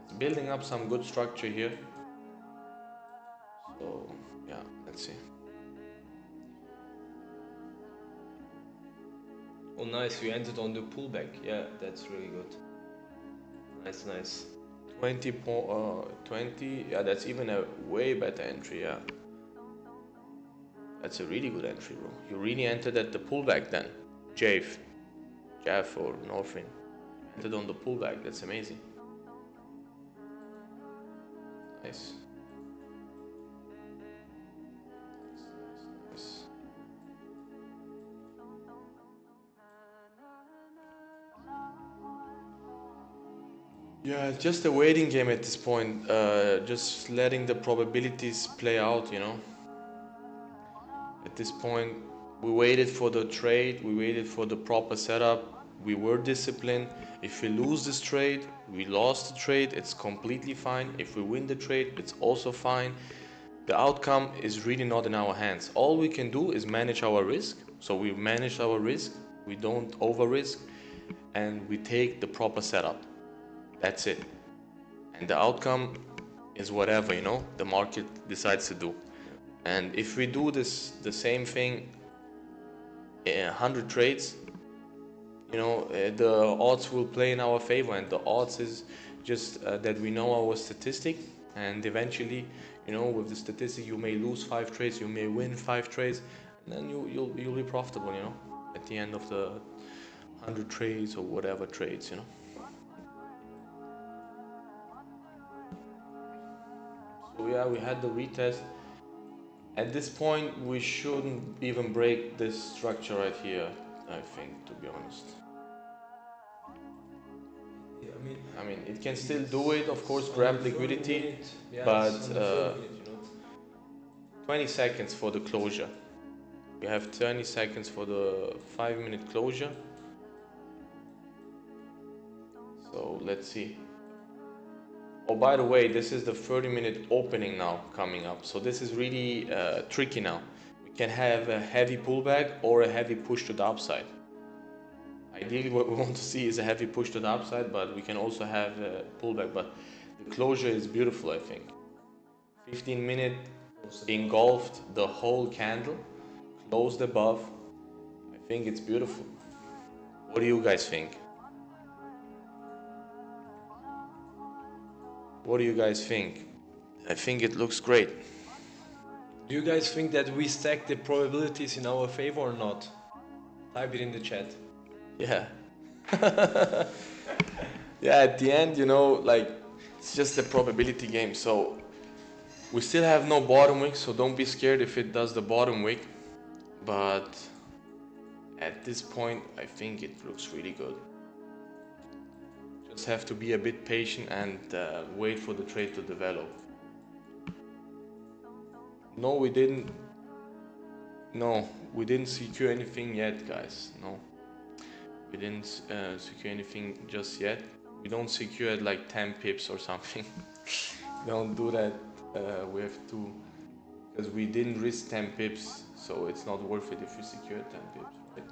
It's building up some good structure here. So yeah, let's see. Oh, nice! You entered on the pullback. Yeah, that's really good. Nice, nice. 20, yeah, that's even a way better entry, yeah. That's a really good entry, bro. You really entered at the pullback then. Jave. Jeff or Norfin. Entered on the pullback, that's amazing. Nice. Nice. Yeah, just a waiting game at this point. Just letting the probabilities play out, you know. At this point, we waited for the trade, we waited for the proper setup, we were disciplined. If we lose this trade, we lost the trade, it's completely fine. If we win the trade, it's also fine. The outcome is really not in our hands. All we can do is manage our risk. So we manage our risk, we don't over risk, and we take the proper setup. That's it. And the outcome is whatever, you know, the market decides to do. And if we do the same thing in 100 trades, you know, the odds will play in our favor, and the odds is just that we know our statistic, and eventually, you know, with the statistic, you may lose 5 trades, you may win 5 trades, and then you'll be profitable, you know, at the end of the 100 trades or whatever trades, you know. So yeah, we had the retest. At this point, we shouldn't even break this structure right here, I think, to be honest. Yeah, I mean, it can still do it, of course, grab liquidity, but 20 seconds for the closure. We have 20 seconds for the 5-minute closure. So let's see. Oh, by the way, this is the 30-minute opening now coming up. So this is really tricky now. We can have a heavy pullback or a heavy push to the upside. Ideally, what we want to see is a heavy push to the upside, but we can also have a pullback. But the closure is beautiful, I think. 15-minute engulfed the whole candle, closed above. I think it's beautiful. What do you guys think? What do you guys think? I think it looks great. Do you guys think that we stack the probabilities in our favor or not? Type it in the chat. Yeah. Yeah, at the end, you know, like, it's just a probability game. So we still have no bottom wick, so don't be scared if it does the bottom wick. But at this point, I think it looks really good. Just have to be a bit patient and wait for the trade to develop. No, we didn't. No, we didn't secure anything yet, guys. No, we didn't secure anything just yet. We don't secure at like 10 pips or something. Don't do that. We have to, because we didn't risk 10 pips, so it's not worth it if we secure 10 pips, right?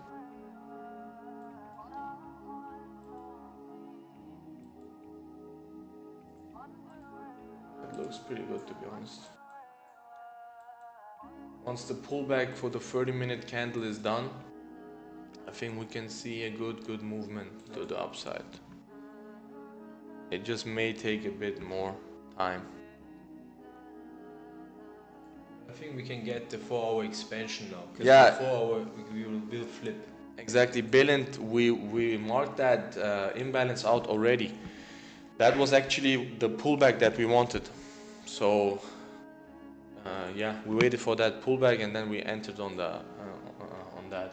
It looks pretty good, to be honest. Once the pullback for the 30-minute candle is done, I think we can see a good movement to the upside. It just may take a bit more time. I think we can get the 4-hour expansion now. Yeah. The 4-hour will flip. Exactly, Billent, we marked that imbalance out already. That was actually the pullback that we wanted. So yeah, we waited for that pullback and then we entered on the on that.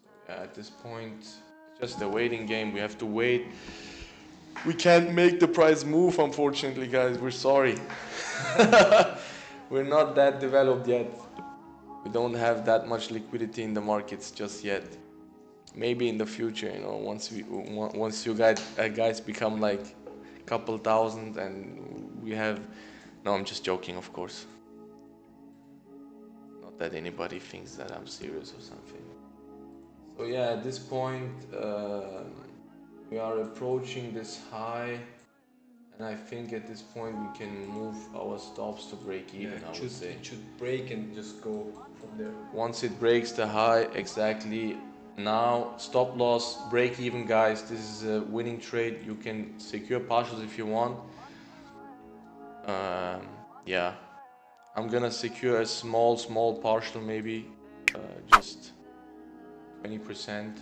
So yeah, at this point, it's just a waiting game. We have to wait. We can't make the price move, unfortunately, guys. We're sorry. We're not that developed yet. We don't have that much liquidity in the markets just yet. Maybe in the future, you know, once you guys become like a couple thousand and we have. No, I'm just joking, of course. Not that anybody thinks that I'm serious or something. So yeah, at this point, we are approaching this high. And I think at this point we can move our stops to break even, I would say. It should break and just go from there. Once it breaks the high, exactly. Now, stop loss, break even, guys. This is a winning trade. You can secure partials if you want. Yeah. I'm gonna secure a small partial, maybe. Just 20%.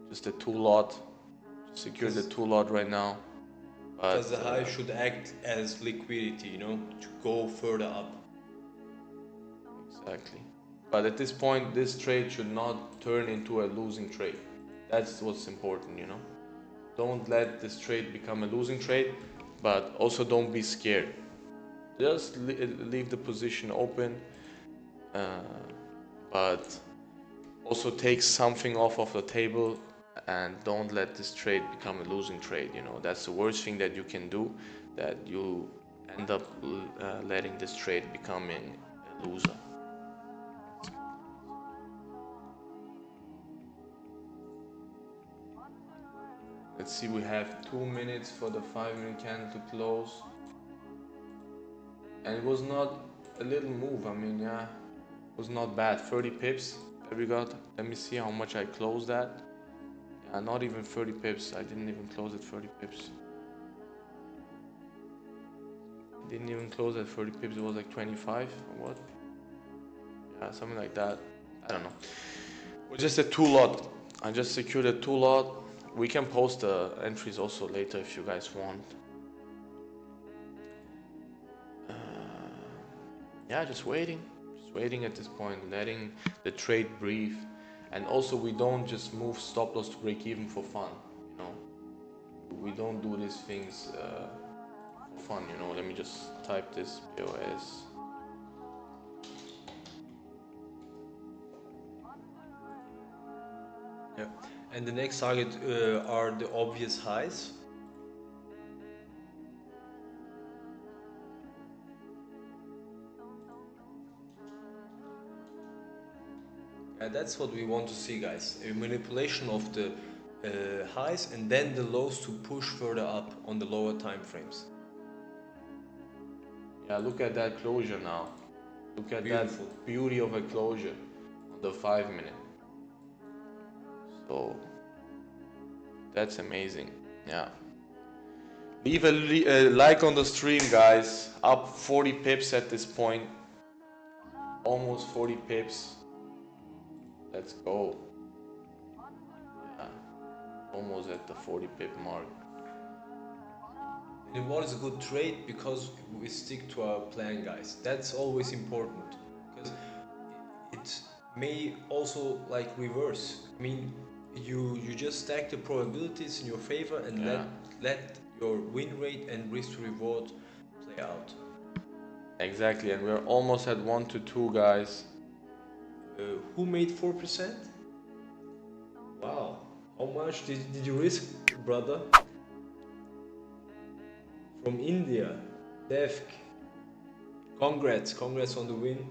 Just a 2 lot. Secure the 2 lot right now. Because the high should act as liquidity, you know, to go further up. Exactly. But at this point, this trade should not turn into a losing trade. That's what's important, you know. Don't let this trade become a losing trade, but also don't be scared. Just leave the position open, but also take something off of the table and don't let this trade become a losing trade. You know, that's the worst thing that you can do, that you end up letting this trade becoming a loser. Let's see, we have 2 minutes for the 5-minute candle to close. And it was not a little move, I mean, yeah, it was not bad. 30 pips that we got. Let me see how much I closed at. Yeah, not even 30 pips. I didn't even close at 30 pips. Didn't even close at 30 pips. It was like 25 or what? Yeah, something like that. I don't know. It was just a 2 lot. I just secured a 2 lot. We can post the entries also later if you guys want. yeah, just waiting at this point, letting the trade breathe. And also we don't just move stop loss to break even for fun, you know. We don't do these things for fun, you know. Let me just type this POS. Yeah. And the next target are the obvious highs. And that's what we want to see, guys. A manipulation of the highs and then the lows to push further up on the lower time frames. Yeah, look at that closure now. Look at Beautiful. that beauty of a closure on the 5 minute. So that's amazing. Yeah. Leave a like on the stream, guys. Up 40 pips at this point. Almost 40 pips. Let's go. Yeah. Almost at the 40 pip mark. And what is a good trade? Because we stick to our plan, guys. That's always important. Because it may also like reverse. I mean, you just stack the probabilities in your favor and Yeah. let your win rate and risk to reward play out. Exactly, and we're almost at 1 to 2, guys. Who made 4%? Wow. How much did you risk, brother? From India, Devk. Congrats on the win.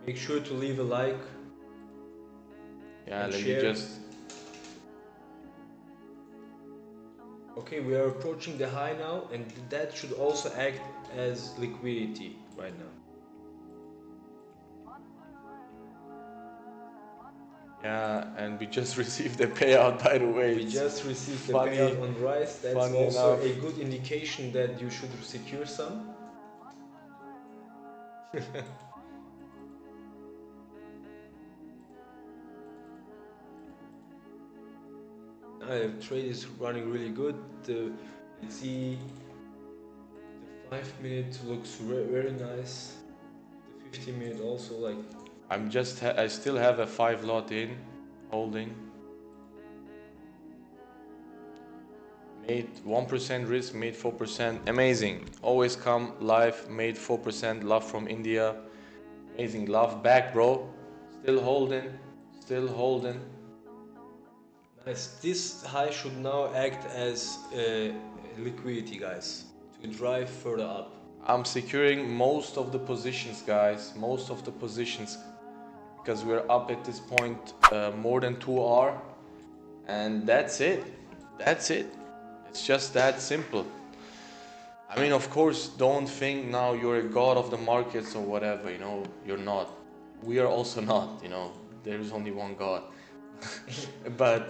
Make sure to leave a like. Yeah, and let share. me just. Okay, we are approaching the high now, and that should also act as liquidity right now. Yeah, and we just received the payout, by the way. We just received the funny- payout on rice. That's funny also enough. a good indication that you should secure some. The trade is running really good. Let's see, the 5 minute looks very nice. The 15 minute also like. I still have a 5 lot in, holding. Made 1% risk, made 4%. Amazing. Always come live, made 4%. Love from India. Amazing. Love back, bro. Still holding. Still holding. Nice. This high should now act as liquidity, guys, to drive further up. I'm securing most of the positions, guys. Most of the positions. Because we're up at this point more than 2 hours. And that's it. That's it. It's just that simple. I mean, of course, don't think now you're a god of the markets or whatever, you know, you're not. We are also not, you know, there is only one God. But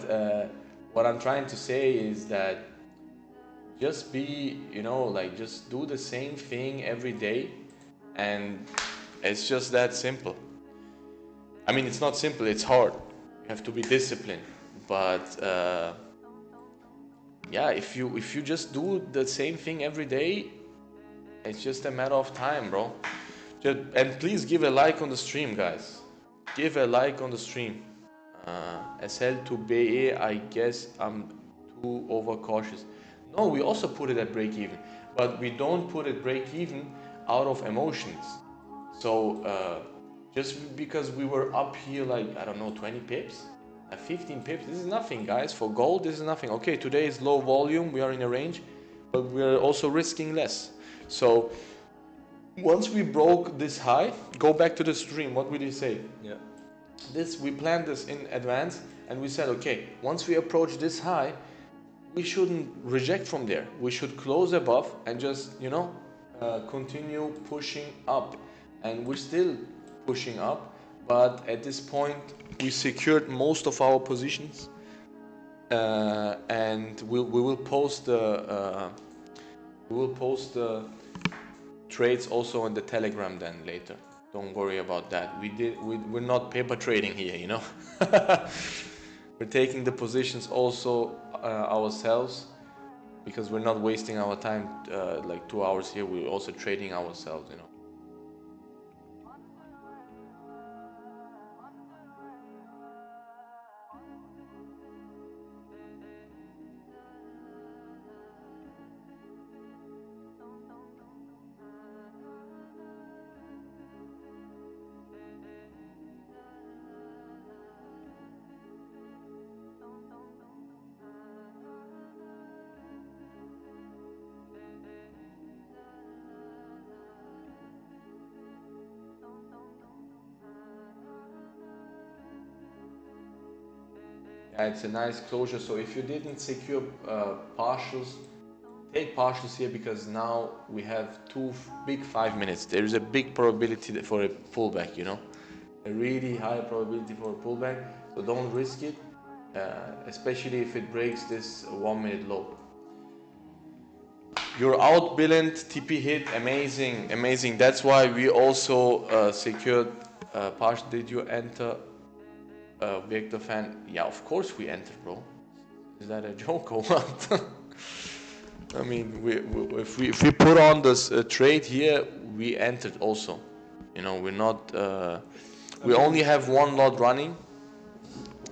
what I'm trying to say is that just be, you know, like just do the same thing every day, and it's just that simple. I mean, it's not simple, it's hard. You have to be disciplined, but yeah, if you just do the same thing every day, it's just a matter of time, bro. And please give a like on the stream, guys. Give a like on the stream. SL to BE, I guess I'm too overcautious. No, we also put it at break even, but we don't put it break even out of emotions. So just because we were up here like, I don't know, 20 pips, 15 pips, this is nothing, guys. For gold, this is nothing. Okay, today is low volume, we are in a range, but we're also risking less. So once we broke this high, go back to the stream, what did he say? Yeah. We planned this in advance, and we said, okay, once we approach this high, we shouldn't reject from there. We should close above and just, you know, continue pushing up. And we're still pushing up, but at this point, we secured most of our positions, and we will post the trades also on the Telegram then later. Don't worry about that. We're not paper trading here, you know. We're taking the positions also ourselves, because we're not wasting our time like 2 hours here. We're also trading ourselves, you know. It's a nice closure. So if you didn't secure partials, take partials here, because now we have two big 5 minutes. There is a big probability for a pullback, you know, a really high probability for a pullback. So don't risk it, especially if it breaks this 1 minute low. Your outbillion TP hit, amazing, amazing. That's why we also secured partial. Did you enter Vector fan? Yeah, of course we entered, bro. Is that a joke or what? I mean, if we put on this trade here, we entered also. You know, we're not. We only have one lot running.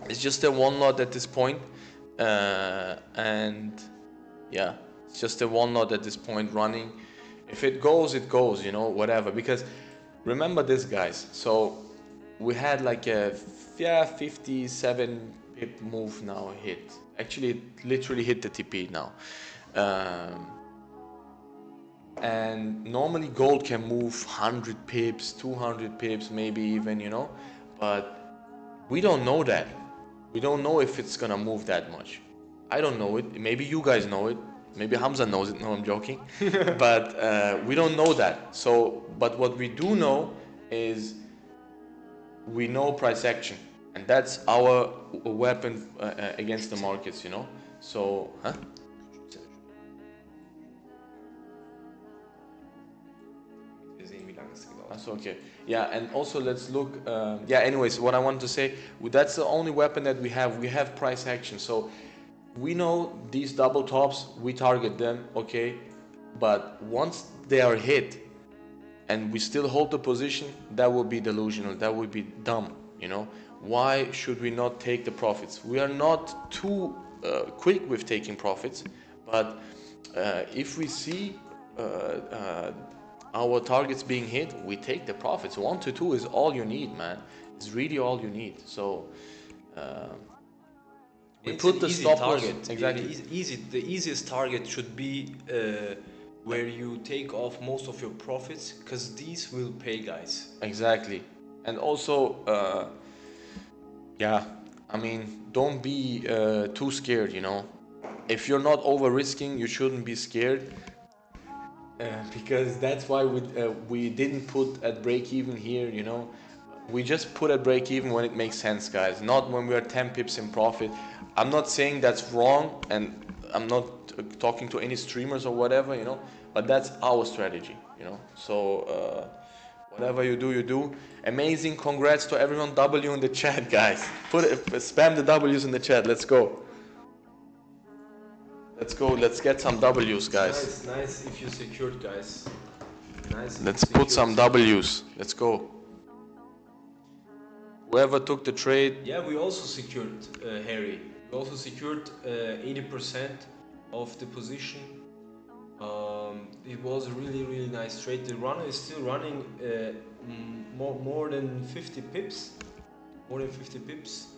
It's just a one lot at this point, and yeah, it's just a one lot at this point running. If it goes, it goes. You know, whatever. Because remember this, guys. So we had like a 57 pip move now hit. Actually, it literally hit the TP now. And normally gold can move 100 pips, 200 pips, maybe even, you know, but we don't know that. We don't know if it's gonna move that much. I don't know it. Maybe you guys know it. Maybe Hamza knows it. No, I'm joking. But we don't know that. So, but what we do know is we know price action, and that's our weapon against the markets, you know. So, huh? That's okay. Yeah, and also let's look. Yeah. Anyways, what I want to say, that's the only weapon that we have. We have price action. So we know these double tops. We target them. Okay, but once they are hit, and we still hold the position, that would be delusional. That would be dumb. You know, why should we not take the profits? We are not too quick with taking profits, but if we see our targets being hit, we take the profits. 1 to 2 is all you need, man. It's really all you need. So we it's put an the easy stop target. exactly. The easiest target should be where you take off most of your profits, because these will pay, guys. Exactly. And also, yeah, I mean, don't be too scared. You know, if you're not over risking, you shouldn't be scared. Because that's why we didn't put at break even here, you know. We just put at break even when it makes sense, guys, not when we are 10 pips in profit. I'm not saying that's wrong, and I'm not talking to any streamers or whatever, you know, but that's our strategy, you know. So whatever you do, you do. Amazing, congrats to everyone. W in the chat, guys. Spam the W's in the chat. Let's go. Let's go. Let's get some W's, guys. Nice if you secured, guys. Nice. Let's put some W's. Let's go. Whoever took the trade. Yeah, we also secured, Harry. We also secured 80% of the position. It was a really nice trade. The runner is still running more than 50 pips. More than 50 pips.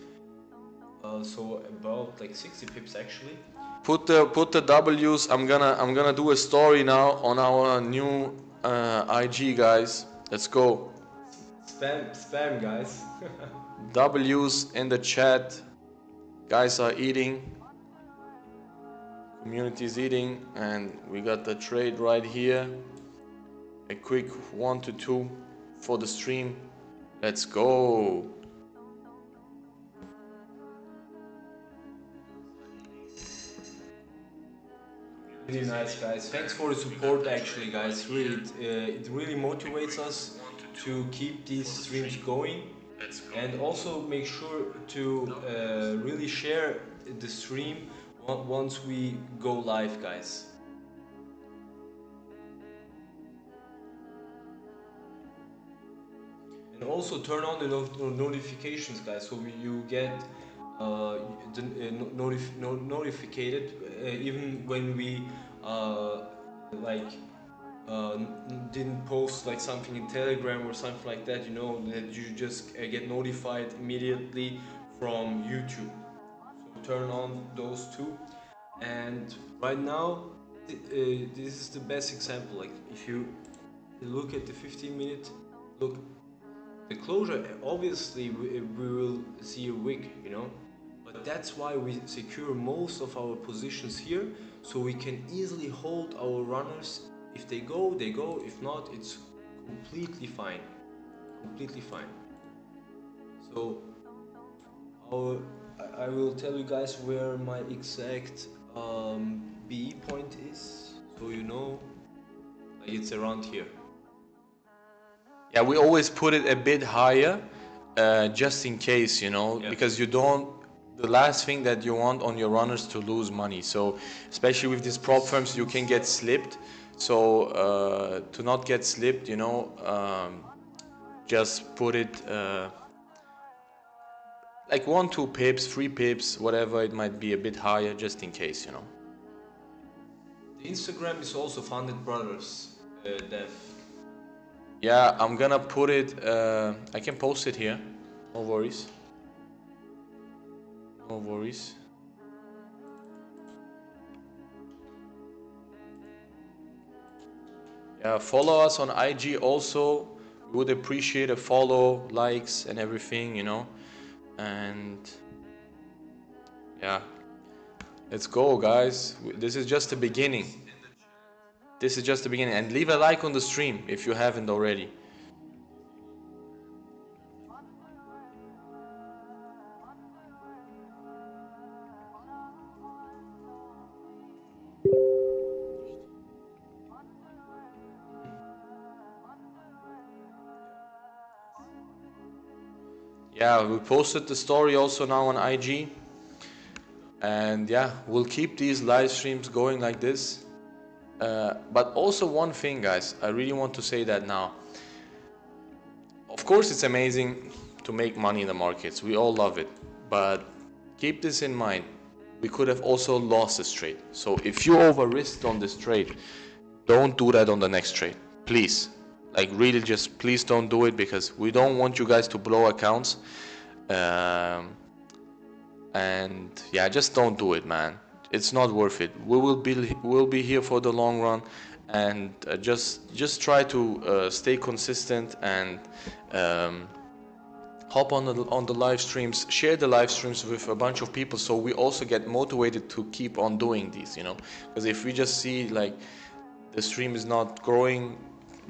So about like 60 pips actually. Put the W's. I'm gonna do a story now on our new IG, guys. Let's go. Spam, guys. W's in the chat. Guys are eating. Community is eating, and we got the trade right here. A quick 1 to 2 for the stream. Let's go. Really nice, guys. Thanks for the support, actually, guys. Really, it really motivates us to keep these streams going, and also make sure to really share the stream once we go live, guys. And also turn on the notifications, guys, so you get notified even when we didn't post like something in Telegram or something like that, you know, that you just get notified immediately from YouTube. So turn on those two. And right now this is the best example. Like if you look at the 15-minute, look, the closure, obviously we will see a wick, you know, But that's why we secure most of our positions here, so we can easily hold our runners. If they go, they go. If not, it's completely fine. Completely fine. So I will tell you guys where my exact BE point is, so you know, like it's around here. Yeah, we always put it a bit higher, just in case, you know, Yeah. because you don't. The last thing that you want on your runners to lose money. So, especially with these prop firms, you can get slipped. So, to not get slipped, you know, just put it like 1, 2 pips, 3 pips, whatever it might be, a bit higher, just in case, you know. The Instagram is also Funded Brothers, Dev. Yeah, I'm gonna put it. I can post it here. No worries. No worries. Yeah, follow us on IG also. We would appreciate a follow, likes, and everything, you know. And yeah, let's go, guys. This is just the beginning. This is just the beginning. And leave a like on the stream if you haven't already. Yeah, we posted the story also now on IG. And yeah, we'll keep these live streams going like this. But also one thing, guys, I really want to say that now. Of course, it's amazing to make money in the markets. We all love it. But keep this in mind. We could have also lost this trade. So if you over-risked on this trade, don't do that on the next trade. Please. Like really just please don't do it, because we don't want you guys to blow accounts. And yeah, just don't do it, man. It's not worth it. We'll be here for the long run, and just try to stay consistent and hop on the live streams, share the live streams with a bunch of people, so we also get motivated to keep on doing these, you know. Because if we just see like the stream is not growing,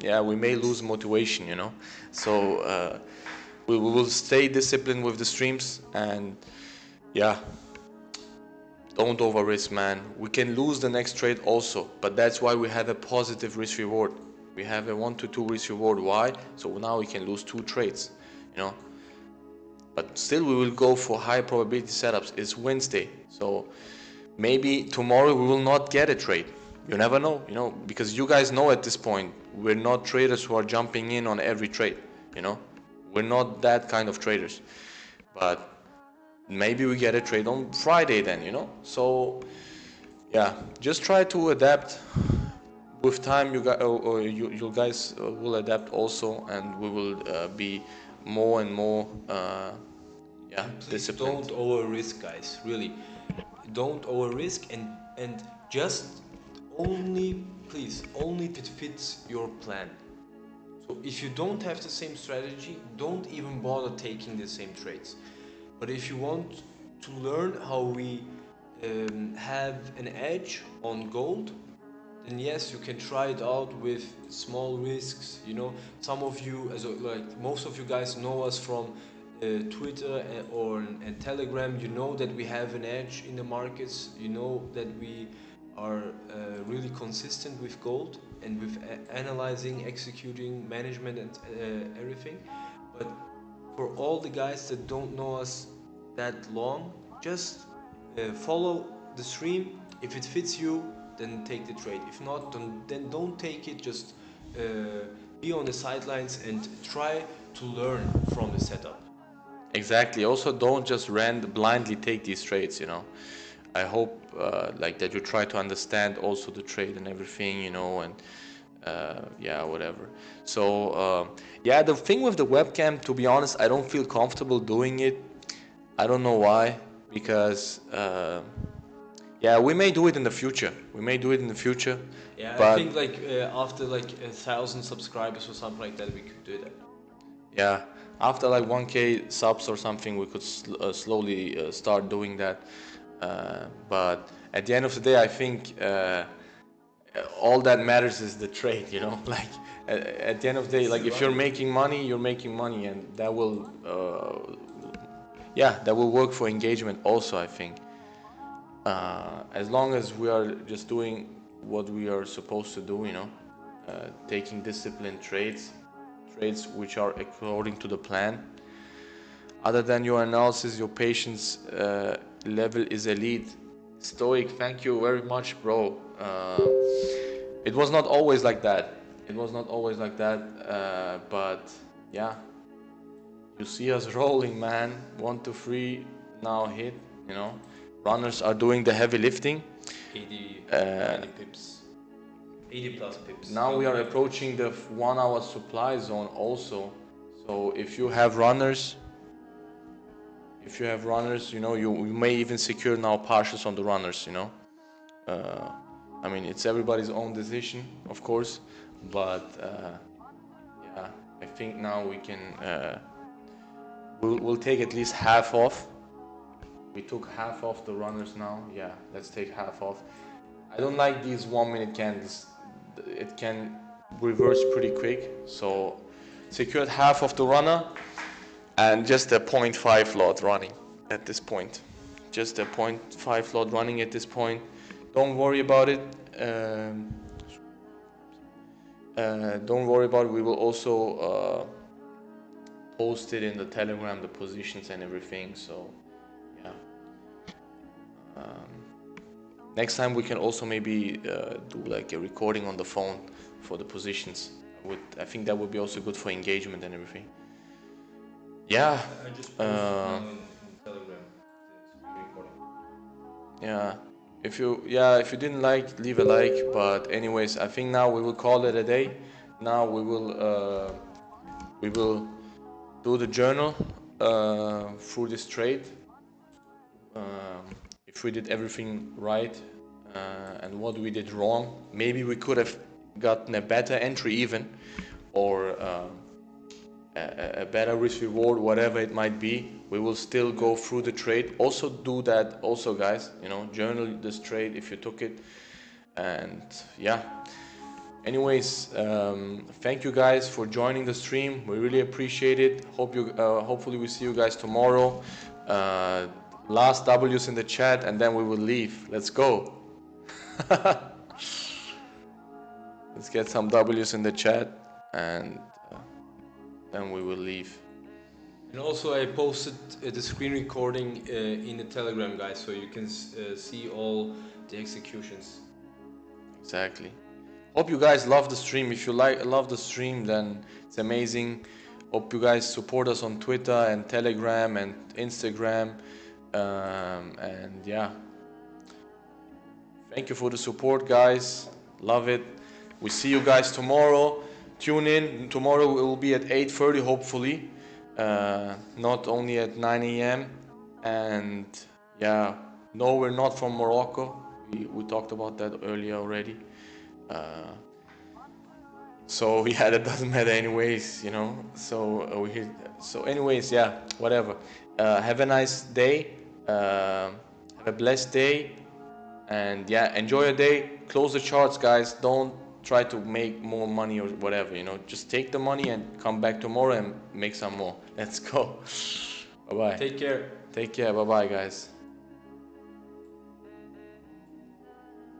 yeah, we may lose motivation, you know. So we will stay disciplined with the streams, and yeah, don't over risk, man. We can lose the next trade also, but that's why we have a positive risk reward. We have a 1 to 2 risk reward. Why? So now we can lose 2 trades, you know. But still we will go for high probability setups. It's Wednesday, so maybe tomorrow we will not get a trade. You never know, you know, because you guys know at this point we're not traders who are jumping in on every trade, you know. We're not that kind of traders. But maybe we get a trade on Friday then, you know. So yeah, just try to adapt. With time, you guys will adapt also, and we will be more and more yeah, disciplined. Don't over risk, guys. Really, don't over risk, and just only, please, only if it fits your plan. So if you don't have the same strategy, don't even bother taking the same trades. But if you want to learn how we have an edge on gold, then yes, you can try it out with small risks. You know, some of you, like most of you guys know us from Twitter and Telegram. You know that we have an edge in the markets. You know that we are really consistent with gold and with analyzing, executing, management, and everything. But for all the guys that don't know us that long, just follow the stream. If it fits you, then take the trade. If not, then don't take it. Just be on the sidelines and try to learn from the setup. Exactly. Also, don't just blindly take these trades, you know. I hope like that you try to understand also the trade and everything, you know, and yeah, whatever. So yeah, the thing with the webcam, to be honest, I don't feel comfortable doing it. I don't know why, because yeah, we may do it in the future. Yeah, but I think like after like 1,000 subscribers or something like that, we could do that. yeah, after like 1K subs or something, we could slowly start doing that. But at the end of the day, I think all that matters is the trade, you know. Like at the end of the day, like if you're making money, you're making money, and that will yeah, that will work for engagement also, I think. As long as we are just doing what we are supposed to do, you know, taking disciplined trades which are according to the plan. Other than your analysis, your patience level is elite. Stoic, thank you very much, bro. It was not always like that. It was not always like that, but yeah, you see us rolling, man. 1 to 3 now hit, you know. Runners are doing the heavy lifting. 80 pips. 80 plus pips. Now we are approaching the 1 hour supply zone also. So if you have runners, you know, you may even secure now partials on the runners, you know. I mean, it's everybody's own decision, of course, but yeah, I think now we can, we'll take at least half off. We took half off the runners now. Yeah, let's take half off. I don't like these 1 minute candles. It can reverse pretty quick. So secured half of the runner and just a 0.5 lot running at this point. Just a 0.5 lot running at this point. Don't worry about it. Don't worry about it. We will also post it in the Telegram, the positions and everything. So yeah. Next time we can also maybe do like a recording on the phone for the positions. I think that would be also good for engagement and everything. Yeah. I just posted now in Telegram the screen recording. Yeah. If you didn't like, leave a like. But anyways, I think now we will call it a day. Now we will do the journal through this trade. If we did everything right and what we did wrong, maybe we could have gotten a better entry even, or a better risk reward, whatever it might be. We will still go through the trade. Also do that also, guys, you know, journal this trade if you took it. And yeah, anyways, thank you guys for joining the stream. We really appreciate it. Hopefully we see you guys tomorrow. Last W's in the chat and then we will leave. Let's go. Let's get some W's in the chat and then we will leave. And also I posted the screen recording in the Telegram, guys, so you can see all the executions. Exactly. Hope you guys love the stream. If you love the stream, then it's amazing. Hope you guys support us on Twitter and Telegram and Instagram. And yeah, thank you for the support, guys. Love it. We see you guys tomorrow. Tune in. Tomorrow it will be at 8:30, hopefully, not only at 9 a.m. And yeah, no, we're not from Morocco. We talked about that earlier already. So yeah, that doesn't matter anyways, you know. So anyways, yeah, whatever. Have a nice day. Have a blessed day. And yeah, enjoy your day. Close the charts, guys. Don't try to make more money or whatever, you know. Just take the money and come back tomorrow and make some more. Let's go. Bye bye. Take care. Take care. Bye bye, guys.